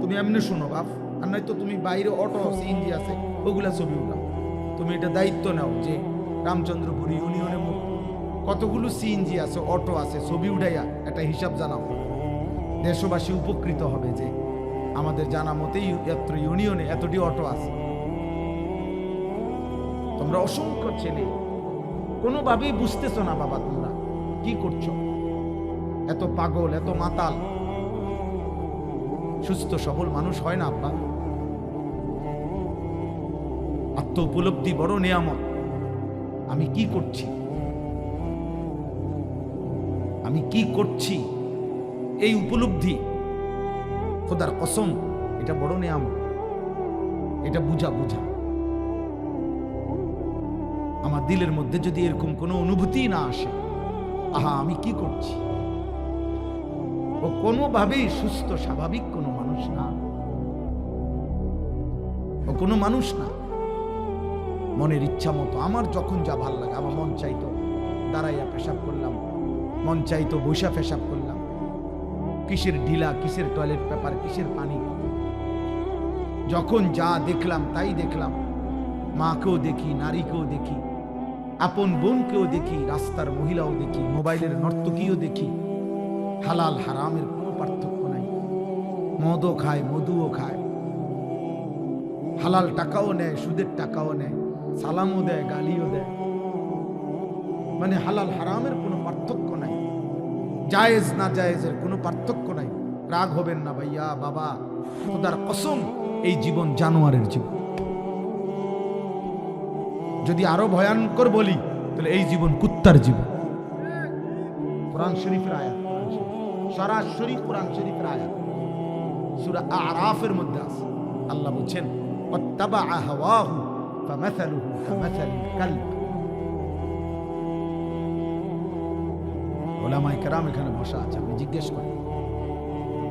A: তুমি এমনি শোনো বাপ, আর নয়তো তুমি বাইরে অটো সিএনজি আছে ওগুলা ছবি উঠাও। তুমি এটা দায়িত্ব নাও যে রামচন্দ্রপুর ইউনিয়নে কতগুলো সিএনজি আছে, অটো আছে, ছবি উঠাইয়া একটা হিসাব জানাও। দেশবাসী উপকৃত হবে যে আমাদের জানা মতেই এত ইউনিয়নে এতটি অটো আছে। তোমরা অসংখ্য ছেলে কোনোভাবেই বুঝতেছো না বাবা, তোমরা কি করছো? এত পাগল, এত মাতাল, সুস্থ সবল মানুষ হয় না আব্বা। আত্ম উপলব্ধি বড় নিয়ামত। আমি কি করছি, আমি কি করছি, এই উপলব্ধি, খোদার কসম, এটা বড় নিয়ামত। এটা বুঝা আমার দিলের মধ্যে যদি এরকম কোনো অনুভূতি না আসে, আহা আমি কি করছি, ও কোনোভাবেই সুস্থ স্বাভাবিক কোনো মানুষ না, ও কোনো মানুষ না। মনের ইচ্ছা মতো আমার যখন যা ভাল লাগে, আমার মন চাইতো দাঁড়াইয়া পেশাব করলাম, মন চাইতো বৈশা পেশাব করলাম, কিসের ঢিলা, কিসের টয়লেট পেপার, কিসের পানি, যখন যা দেখলাম তাই দেখলাম। মাকেও দেখি, নারীকেও দেখি, আপন বোনকেও দেখি, রাস্তার মহিলাও দেখি, মোবাইলের নর্তকীও দেখি। হালাল হারামের কোনো পার্থক্য নাই। মদও খায়, মধুও খায়, হালাল টাকাও নেয়, সুদের টাকাও নেয়, সালামও দেয়, গালিও দেয়। মানে হালাল হারামের কোনো পার্থক্য নাই, জায়েজ না জায়েজের কোনো পার্থক্য নাই। রাগ হবেন না ভাইয়া, বাবা, খোদার কসম, এই জীবন জানোয়ারের জীবন। যদি আরো ভয়ঙ্কর বলি, তাহলে এই জীবন কুত্তার জীবন। কোরআন শরীফের আয়াত, সরাসরি কোরআন শরীফের আয়াত, সূরা আরাফের মধ্যে আছে। আল্লাহ বলছেন ওয়াত্তাবাআ হাওয়াহু ফামাসালুহু কামাসালিল কালব। উলামায়ে কেরাম এখানে বসা আছে, আমি জিজ্ঞেস করি,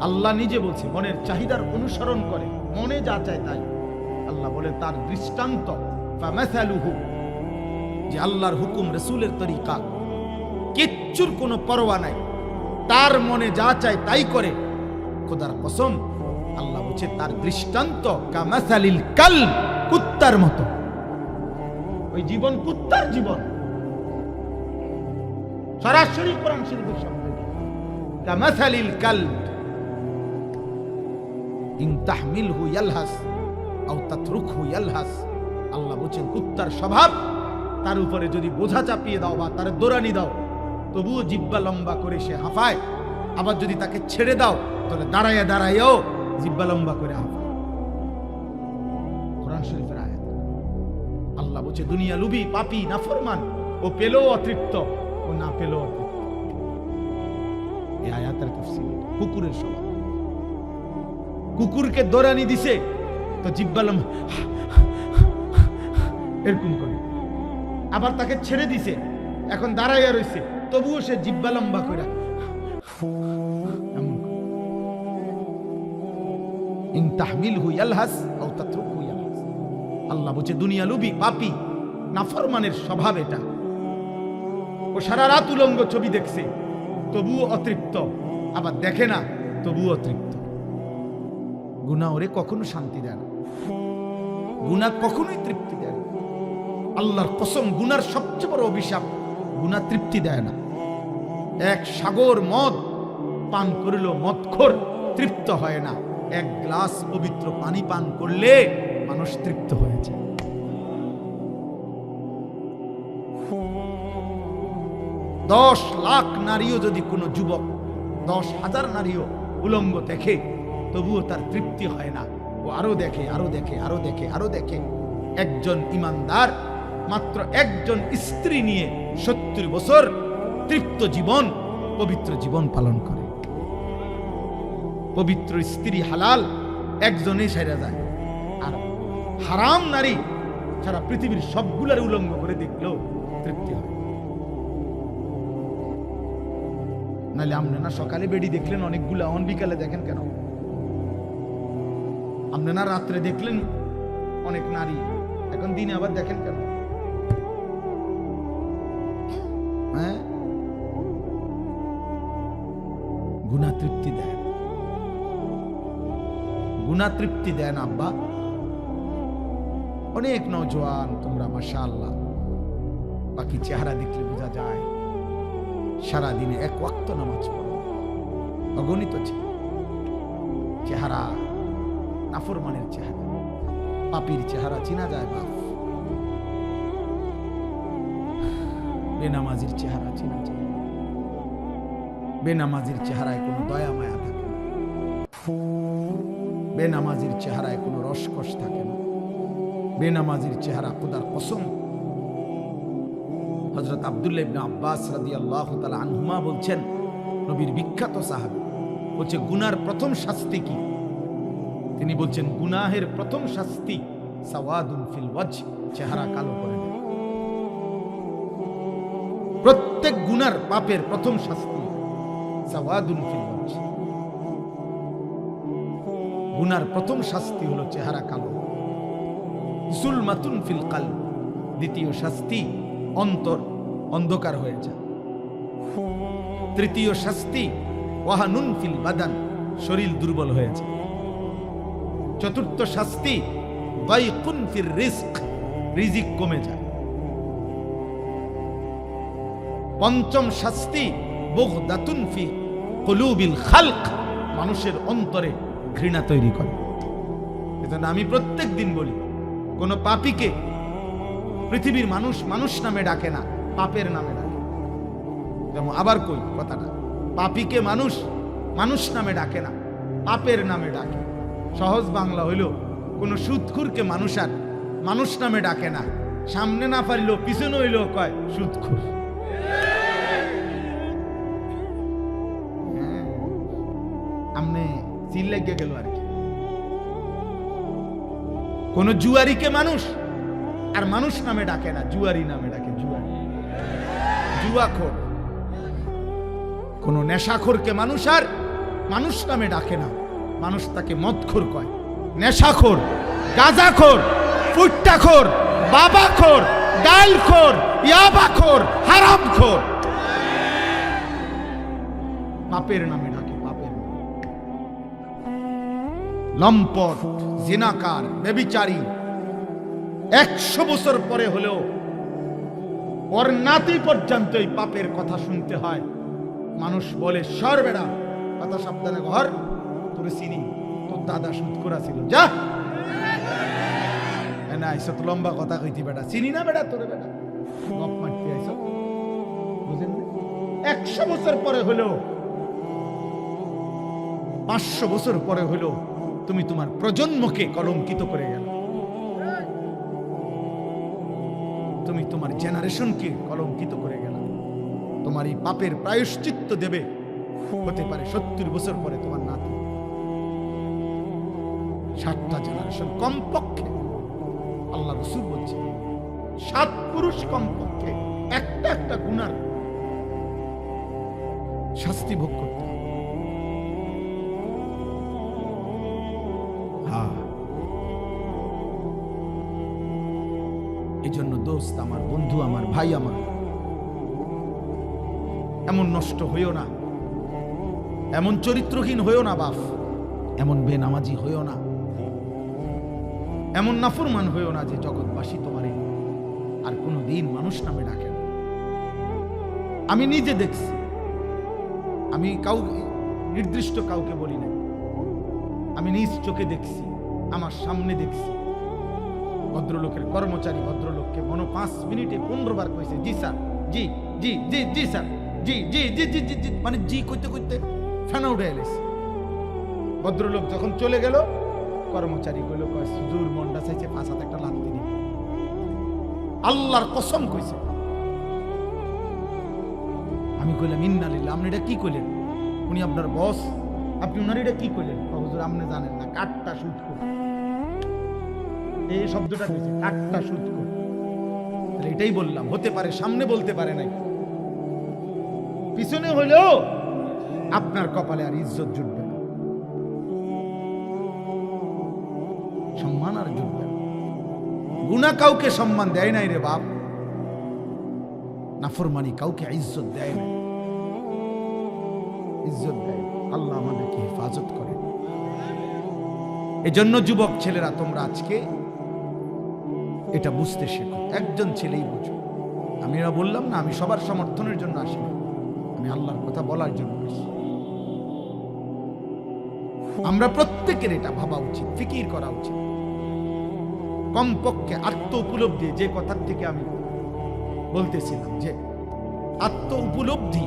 A: আল্লাহ নিজে বলছে মনের চাহিদার অনুসরণ করে, মনে যা চায় তাই। আল্লাহ বলে তার দৃষ্টান্ত ফামাসালুহু, যে আল্লাহর হুকুম রাসূলের তরিকা, কিচ্ছুর কোনো পরোয়া নাই, তার মনে যা চায় তাই করে। খোদার কসম, আল্লাহ বলছে তার দৃষ্টান্ত কামাসালিল কালব, কুত্তার মতো। ওই জীবন কুত্তার জীবন। সরাসরি কোরআন শরীফের শব্দ, কামাসালিল কালব ইন তাহমিলহু ইয়ালহাস আও তাতরুকহু ইয়ালহাস। আল্লাহ বলছেন কুত্তার স্বভাব, তার উপরে যদি বোঝা চাপিয়ে দাও বা তার দৌড়ানি দাও তবুও জিহ্বা লম্বা করে সে হাঁফায়, আবার যদি তাকে ছেড়ে দাও তাহলে দাঁড়াইয়া দাঁড়াইয়াও জিহ্বা লম্বা করে হাঁফায়। কোরআন শরীফের আয়াত। আল্লাহ বলছে দুনিয়া লুবি, পাপী, নাফরমান, ও পেলেও অতৃপ্ত, ও না পেলেও অতৃপ্ত। এই আয়াতের তাফসীর কুকুরের স্বভাব। কুকুরকে দৌড়ানি দিছে তো জিহ্বা লম্বা এরকম করে, আবার তাকে ছেড়ে দিছে, এখন দাঁড়াইয়া রইছে, তবুও সে জিহ্বা লম্বা করে। ইন তাহমিলহু ইয়ালহাস আও তাতরুকহু ইয়ালহাস। আল্লাহ বলছে দুনিয়া লুবি, পাপী, নাফরমানের স্বভাব এটা। ও সারা রাত উলঙ্গ ছবি দেখছে তবুও অতৃপ্ত, আবার দেখে না তবুও অতৃপ্ত। গুনাহ ওরে কখনো শান্তি দেয় না, গুনাহ কখনোই তৃপ্তি দেয় না। আল্লাহর কসম, গুনার সবচেয়ে বড় অভিশাপ, গুনাহ তৃপ্তি দেয় না। এক সাগর মদ পান করিলেও মদখোর তৃপ্ত হয় না, এক গ্লাস পবিত্র পানি পান করলে মানুষ তৃপ্ত হয়ে যায়। 10 লাখ নারীও যদি কোনো যুবক 10,000 নারীও উলঙ্গ দেখে তবুও তার তৃপ্তি হয় না, ও আরো দেখে, আরো দেখে, আরো দেখে, আরো দেখে। একজন ইমানদার মাত্র একজন স্ত্রী নিয়ে 70 বছর তৃপ্ত জীবন, পবিত্র জীবন পালন করে। পবিত্র স্ত্রী হালাল একজনেই সেরা যায়, আর হারাম নারী সারা পৃথিবীর সবগুলার উলঙ্গ করে দেখলেও তৃপ্তি হয়। নাহলে আপনি না সকালে বেডি দেখলেন অনেকগুলা, অন বিকালে দেখেন কেন? আপনি না রাত্রে দেখলেন অনেক নারী, এখন দিনে আবার দেখেন কেন? হ্যাঁ, গুনাহ তৃপ্তি দেয় না, গুনাহ তৃপ্তি দেয় না আব্বা। অনেক নওজোয়ান তোমরা মাশাআল্লাহ, বাকি চেহারা দেখলে বোঝা যায় সারাদিনে এক ওয়াক্ত নামাজ পড়ো, অগণিত চেহারা, নাফরমানের চেহারা, পাপীর চেহারা চিনা যায় বাপ, বেনামাজির চেহারা চিনা যায়। বেনামাজির চেহারায় কোনো দয়া মায়া থাকে না, বেনামাজির চেহারায় কোনো রসকস থাকে না, বেনামাজির চেহারা খোদার কসম। হযরত আব্দুল্লাহ ইবনে আব্বাস রাদিয়াল্লাহু তাআলা আনহুমা বলছেন, নবীর বিখ্যাত সাহাবী, বলছে গুনার প্রথম শাস্তি কি? তিনি বলছেন গুনাহের প্রথম শাস্তি সাওয়াদুন ফিল ওয়াজহ, চেহারা কালো করে দেয়। প্রত্যেক গুনার পাপের প্রথম শাস্তি সাওয়াদুন ফিল ওয়াজহ, গুনার প্রথম শাস্তি হলো চেহারা কালো। যুলমাতুন ফিল কলব, দ্বিতীয় শাস্তি অন্তর অন্ধকার হয়ে যায়। তৃতীয় শাস্তি ওয়াহানুন ফিল বাদান, শরীর দুর্বল হয়ে যায়। চতুর্থ শাস্তি দাইকুন ফির রিজক, রিজিক কমে যায়। পঞ্চম শাস্তি বুগদাতুন ফি কুলুবিল খালক, মানুষের অন্তরে ঘৃণা তৈরি করে। এজন্য আমি প্রত্যেক দিন বলি, কোন পাপীকে পৃথিবীর মানুষ মানুষ নামে ডাকে না, পাপের নামে ডাকে। যেমন আবার কই কথাটা, পাপীকে মানুষ মানুষ নামে ডাকে না, পাপের নামে ডাকে। সহজ বাংলা হইল, কোন সুদখুরকে মানুষ আর মানুষ নামে ডাকে না, সামনে না পারিল পিছনে হইলেও কয় সুদখুর। মিল লাগিয়ে গেল আর কি। কোন জুয়ারিকে মানুষ আর মানুষ নামে ডাকে না, জুয়ারি নামে ডাকে, জুয়ারি, জুয়াখোর। কোন নেশাখোরকে মানুষ আর মানুষ নামে ডাকে না, মানুষ তাকে মদখোর কয়। নেশাখোর, গাঁজাখোর, ফুট্টাখোর, বাবাখোর, ডালখোর, ইয়াবাখোর, হারামখোর, পাপের নামে ডাকে, পাপের নামে। লম্পট, জিনাকার, ব্যভিচারী 100 বছর পরে হলেও ওর নাতি পর্যন্ত এই পাপের কথা শুনতে হয়। মানুষ বলে সর বেড়া, কথা সাবধানে ঘর, তোর চিনি, তোর দাদা সুদ করা ছিল, যা না আইসো তো লম্বা কথা কইতি বেটা, চিনি না বেটা তোর, বেটা গপ মারতে আইসো, বুঝেন না? 100 বছর পরে হলেও, 500 বছর পরে হলেও তুমি তোমার প্রজন্মকে কলঙ্কিত করে গেল, তুমি তোমার জেনারেশনকে কলঙ্কিত করে গেল। তোমার এই পাপের প্রায়শ্চিত্ত দেবে হতে পারে 70 বছর পরে তোমার নাতি। 7টা জেনারেশন কমপক্ষে, আল্লাহ রাসূল বলছে 7 পুরুষ কমপক্ষে একটা একটা গুনার শাস্তি ভোগ করতে হবে। এই জন্য দোস্ত আমার, বন্ধু আমার, ভাই আমার, এমন নষ্ট হইও না, এমন চরিত্রহীন হইও না বাপ, এমন বেনামাজি হইও না, এমন নাফরমান হইও না যে জগৎবাসী তোমারে আর কোনোদিন মানুষ নামে ডাকে না। আমি নিজে দেখছি, আমি কাউকে নির্দিষ্ট কাউকে বলি না, আমি নিজ চোখে দেখছি, আমার সামনে দেখছি ভদ্রলোকের কর্মচারী ভদ্রলোককে মনে 5 মিনিটে 15 বার কইছে জি স্যার, জি জি জি জি স্যার, জি জি জি জি জি জি, মানে জি কইতে কইতে ফেনা উঠে এলেছে। ভদ্রলোক যখন চলে গেল, কর্মচারী কইল কয় হুজুর মন্ডা চাইছে 5 হাতে একটা লাথি দিন। আল্লাহর কসম কইছে। আমি কইলাম ইন্না লিল্লাহ, আপনি এটা কি কইলেন? উনি আপনার বস, আপনি উনার এটা কি কইলেন? হুজুর আপনি জানেন না, কাটটা শুট করে, এই শব্দটা কইছে, কাটটা শুট করে। এটাই বললাম, হতে পারে সামনে বলতে পারে নাই, পিছনে হইলেও আপনার কপালে আর ইজ্জত জুটবে না, সম্মান আর জুটবে না। গুনাহ কাউকে সম্মান দেয় নাই রে বাপ, নাফরমানি কাউকে ইজ্জত দেয় না, ইজ্জত দেয়। আল্লাহ আমাদেরকে হেফাজত করে। এজন্য যুবক ছেলেরা, তোমরা আজকে এটা বুঝতে শেখো। একজন ছেলেই বুঝো। আমি বললাম না, আমি সবার সমর্থনের জন্য আসি, আমি আল্লাহর কথা বলার জন্য আসি। আমরা প্রত্যেকের এটা ভাবা উচিত, ফিকির করা উচিত। কমপক্ষে আত্ম উপলব্ধি, যে কথার থেকে আমি বলতেছিলাম যে আত্ম উপলব্ধি,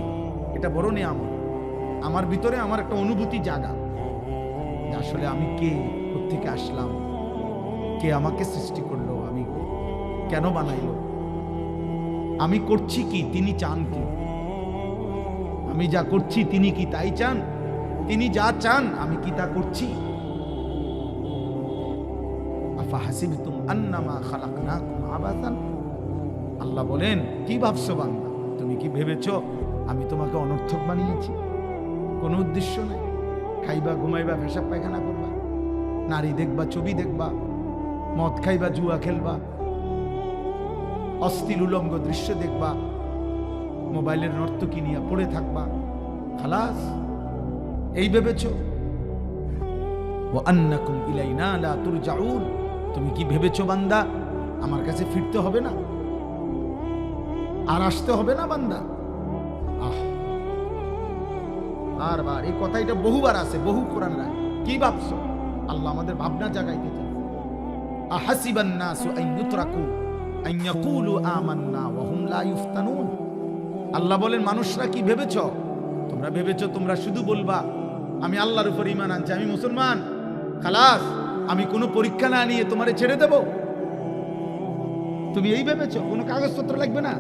A: এটা বড় নিয়ামত। আমার ভিতরে আমার একটা অনুভূতি জাগা যে আসলে আমি কে, কোত্থেকে আসলাম, কে আমাকে সৃষ্টি করলো, আমি কেন বানাইলো, আমি করছি কি, তিনি চান কি, আমি যা করছি তিনি কি তাই চান, তিনি যা চান আমি কি তা করছি। আফাহাসিবতুম আন্নামা খালাকনাকুম আবাসান, আল্লাহ বলেন কি ভাবছো বান্দা, তুমি কি ভেবেছো আমি তোমাকে অনর্থক বানিয়েছি? কোনো উদ্দেশ্য নাই। খাইবা, ঘুমাইবা, পেশাব পায়খানা করবা, নারী দেখবা, ছবি দেখবা, মদ খাইবা, জুয়া খেলবা, অশ্লীল উলঙ্গ দৃশ্য দেখবা, মোবাইলের নর্তকী নিয়ে পড়ে থাকবা, খালাস, এই ভেবেছো? ওয়া আন্নাকুম ইলাইনা লা তুরজাউন, তুমি কি ভেবেছো বান্দা আমার কাছে ফিরতে হবে না, আর আসতে হবে না বান্দা? বারবার এই কথাটা বহুবার আছে, বহু কোরআন রায়। কি ভাবছো? আল্লাহ আমাদের ভাবনা জাগাইতে চায়। আহাসিবান নাসু আন ইউতরাকু আন ইয়াকুলু আমান্না ওয়া হুম লা ইফতানুন। আল্লাহ বলেন মানুষরা কি ভেবেছো? তোমরা ভেবেছো তোমরা শুধু বলবা আমি আল্লাহর উপর ঈমান আনছি, আমি মুসলমান, খালাস, আমি কোনো পরীক্ষা না নিয়ে তোমারে ছেড়ে দেব? তুমি এই ভেবেছো? কোনো কাগজপত্র লাগবে না,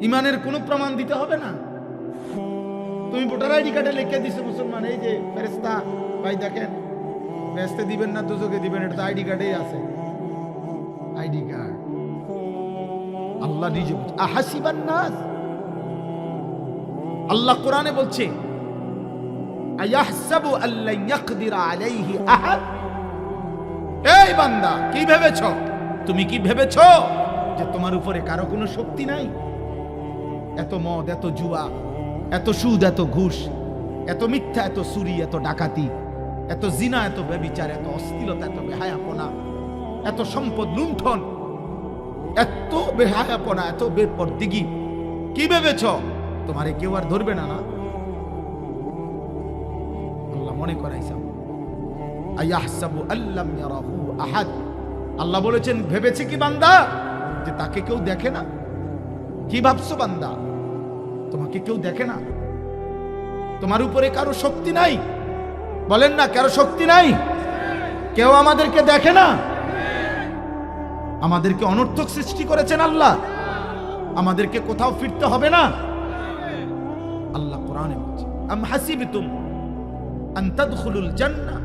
A: ঈমানের কোনো প্রমাণ দিতে হবে না, তুমি ভোটার আইডি কার্ডে লিখে দিছো মুসলমান, এই যে ফেরেশতা ভাই দেখেন, বেহেশতে দিবেন না দোজখে দিবেন, এটা তো আইডি কার্ডেই আছে। আইডি কার্ড আল্লাহ নিজে বলছে, আহাসিবান নাস, আল্লাহ কোরআনে বলছে আয়াহসাবু আল্লা ইয়াকদিরা আলাইহি আহাদ। এই বান্দা, কি ভেবেছো? তুমি কি ভেবেছো যে তোমার উপরে কারো কোনো শক্তি নাই? এত মদ, এত জুয়া, এত সুদ, এত ঘুষ, এত মিথ্যা, এত চুরি, এত ডাকাতি, এত জিনা, এত ব্যভিচার, এত অশ্লীলতা, এত বেহায়াপনা, এত সম্পদ লুণ্ঠন, এত বেহায়াপনা, এত বেপরদিগি, কি ভেবেছ তোমারে কেউ আর ধরবে না? না, আল্লাহ মনে করাইছেন আয়াহসাবু আল্লাম ইয়ারাহু আহাদ। আল্লাহ বলেছেন, ভেবেছে কি বান্দা যে তাকে কেউ দেখে না? কি ভাবছো বান্দা, তোমাকে কেউ দেখে না? তোমার উপরে কারো শক্তি নাই? বলেন না, কারো শক্তি নাই? কেউ আমাদেরকে দেখে না? আমাদেরকে অনর্থক সৃষ্টি করেছেন আল্লাহ, আমাদেরকে কোথাও ফিরতে হবে না। আল্লাহ কোরআনে বলছে, আম হাসিবতুম আন তাদখুলুল জান্নাহ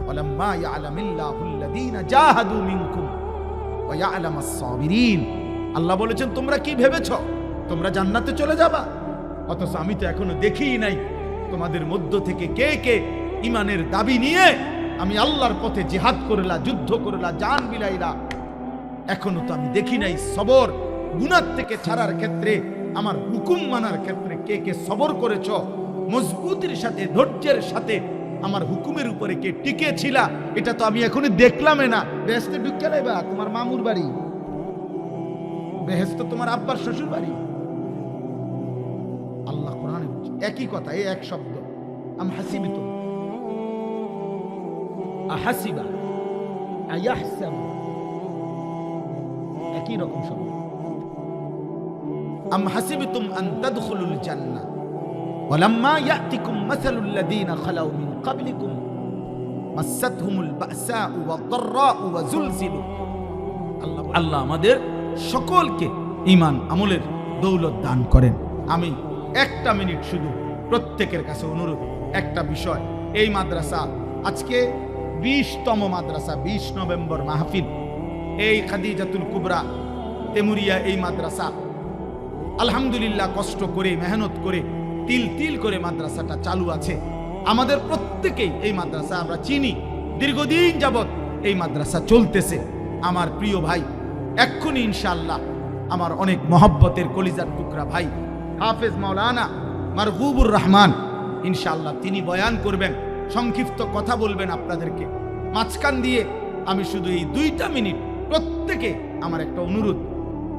A: ওয়ালাম্মা ইয়ালামিল্লাহুল্লাযীনা জাহাদু মিনকুম ওয়া ইয়ালামাস সাবিরিন। আল্লাহ বলেছেন, তোমরা কি ভেবেছ তোমরা জান্নাতে চলে যাবা? অথচ আমি তো এখনো দেখিই নাই তোমাদের মধ্য থেকে কে কে ঈমানের দাবি নিয়ে আমি আল্লাহর পথে জিহাদ করলা, যুদ্ধ করলা, জান বিলাইলা। এখনো তো আমি দেখি নাই সবর, গুনাহ থেকে ছাড়ার ক্ষেত্রে, আমার হুকুম মানার ক্ষেত্রে কে কে সবর করেছ, মজবুতির সাথে, ধৈর্যের সাথে আমার হুকুমের উপরে কে টিকে ছিলা, এটা তো আমি এখনই দেখলামই না। বেহেশতে ঢুকে লাইবা তোমার মামুর বাড়ি, বেহেশত তোমার আব্বার শ্বশুর বাড়ি। আল্লাহ কোরআনে বলছে একই কথা, এই এক শব্দ, আম হাসিবিতুম, আহাসিবা, আয়াহসাবু, একই রকম শব্দ। আম হাসিবতুম আন তাদখুলুল জান্নাহ ওয়ালাম্মা ইয়াতিকুম মাসালুল লাযীনা খালাউ মিন ক্বাবলিকুম মাসাতহুমুল বাসাউ ওয়াদ-দাররাউ ওয়া যুলজিলু। আল্লাহ আমাদের সকলকে ঈমান আমলের দৌলত দান করেন। আমি একটা মিনিট শুধু প্রত্যেকের কাছে অনুরোধ, একটা বিষয়, এই মাদ্রাসা আজকে 20তম মাদ্রাসা, 20 নভেম্বর মাহফিল, এই খাদিজাতুল কুবরা তেমুরিয়া এই মাদ্রাসা আলহামদুলিল্লাহ কষ্ট করে, মেহনত করে, তিল তিল করে মাদ্রাসাটা চালু আছে। আমাদের প্রত্যেকেই এই মাদ্রাসা আমরা চিনি, দীর্ঘদিন যাবত এই মাদ্রাসা চলতেছে। আমার প্রিয় ভাই, এক্ষুনি ইনশাআল্লাহ আমার অনেক মহব্বতের কলিজার টুকরা ভাই হাফেজ মাওলানা মারগুবুর রহমান ইনশাআল্লাহ তিনি বয়ান করবেন, সংক্ষিপ্ত কথা বলবেন আপনাদেরকে। মাঝখান দিয়ে আমি শুধু এই 2টা মিনিট, প্রত্যেকে আমার একটা অনুরোধ,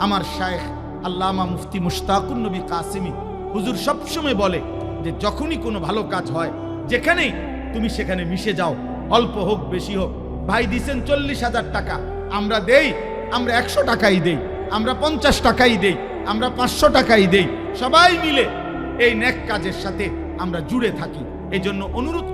A: আমার শায়েখ আল্লামা মুফতি মুশতাকুন নবী কাসেমি হুজুর সবসময় বলে যে যখনই কোনো ভালো কাজ হয়, যেখানেই তুমি সেখানে মিশে যাও, অল্প হোক বেশি হোক। ভাই দিছেন 40,000 টাকা, আমরা দেই, আমরা 100 টাকাই দেই, আমরা 50 টাকাই দেই, আমরা 500 টাকাই দেই, সবাই মিলে এই নেক কাজের সাথে আমরা জুড়ে থাকি। এই জন্য অনুরোধ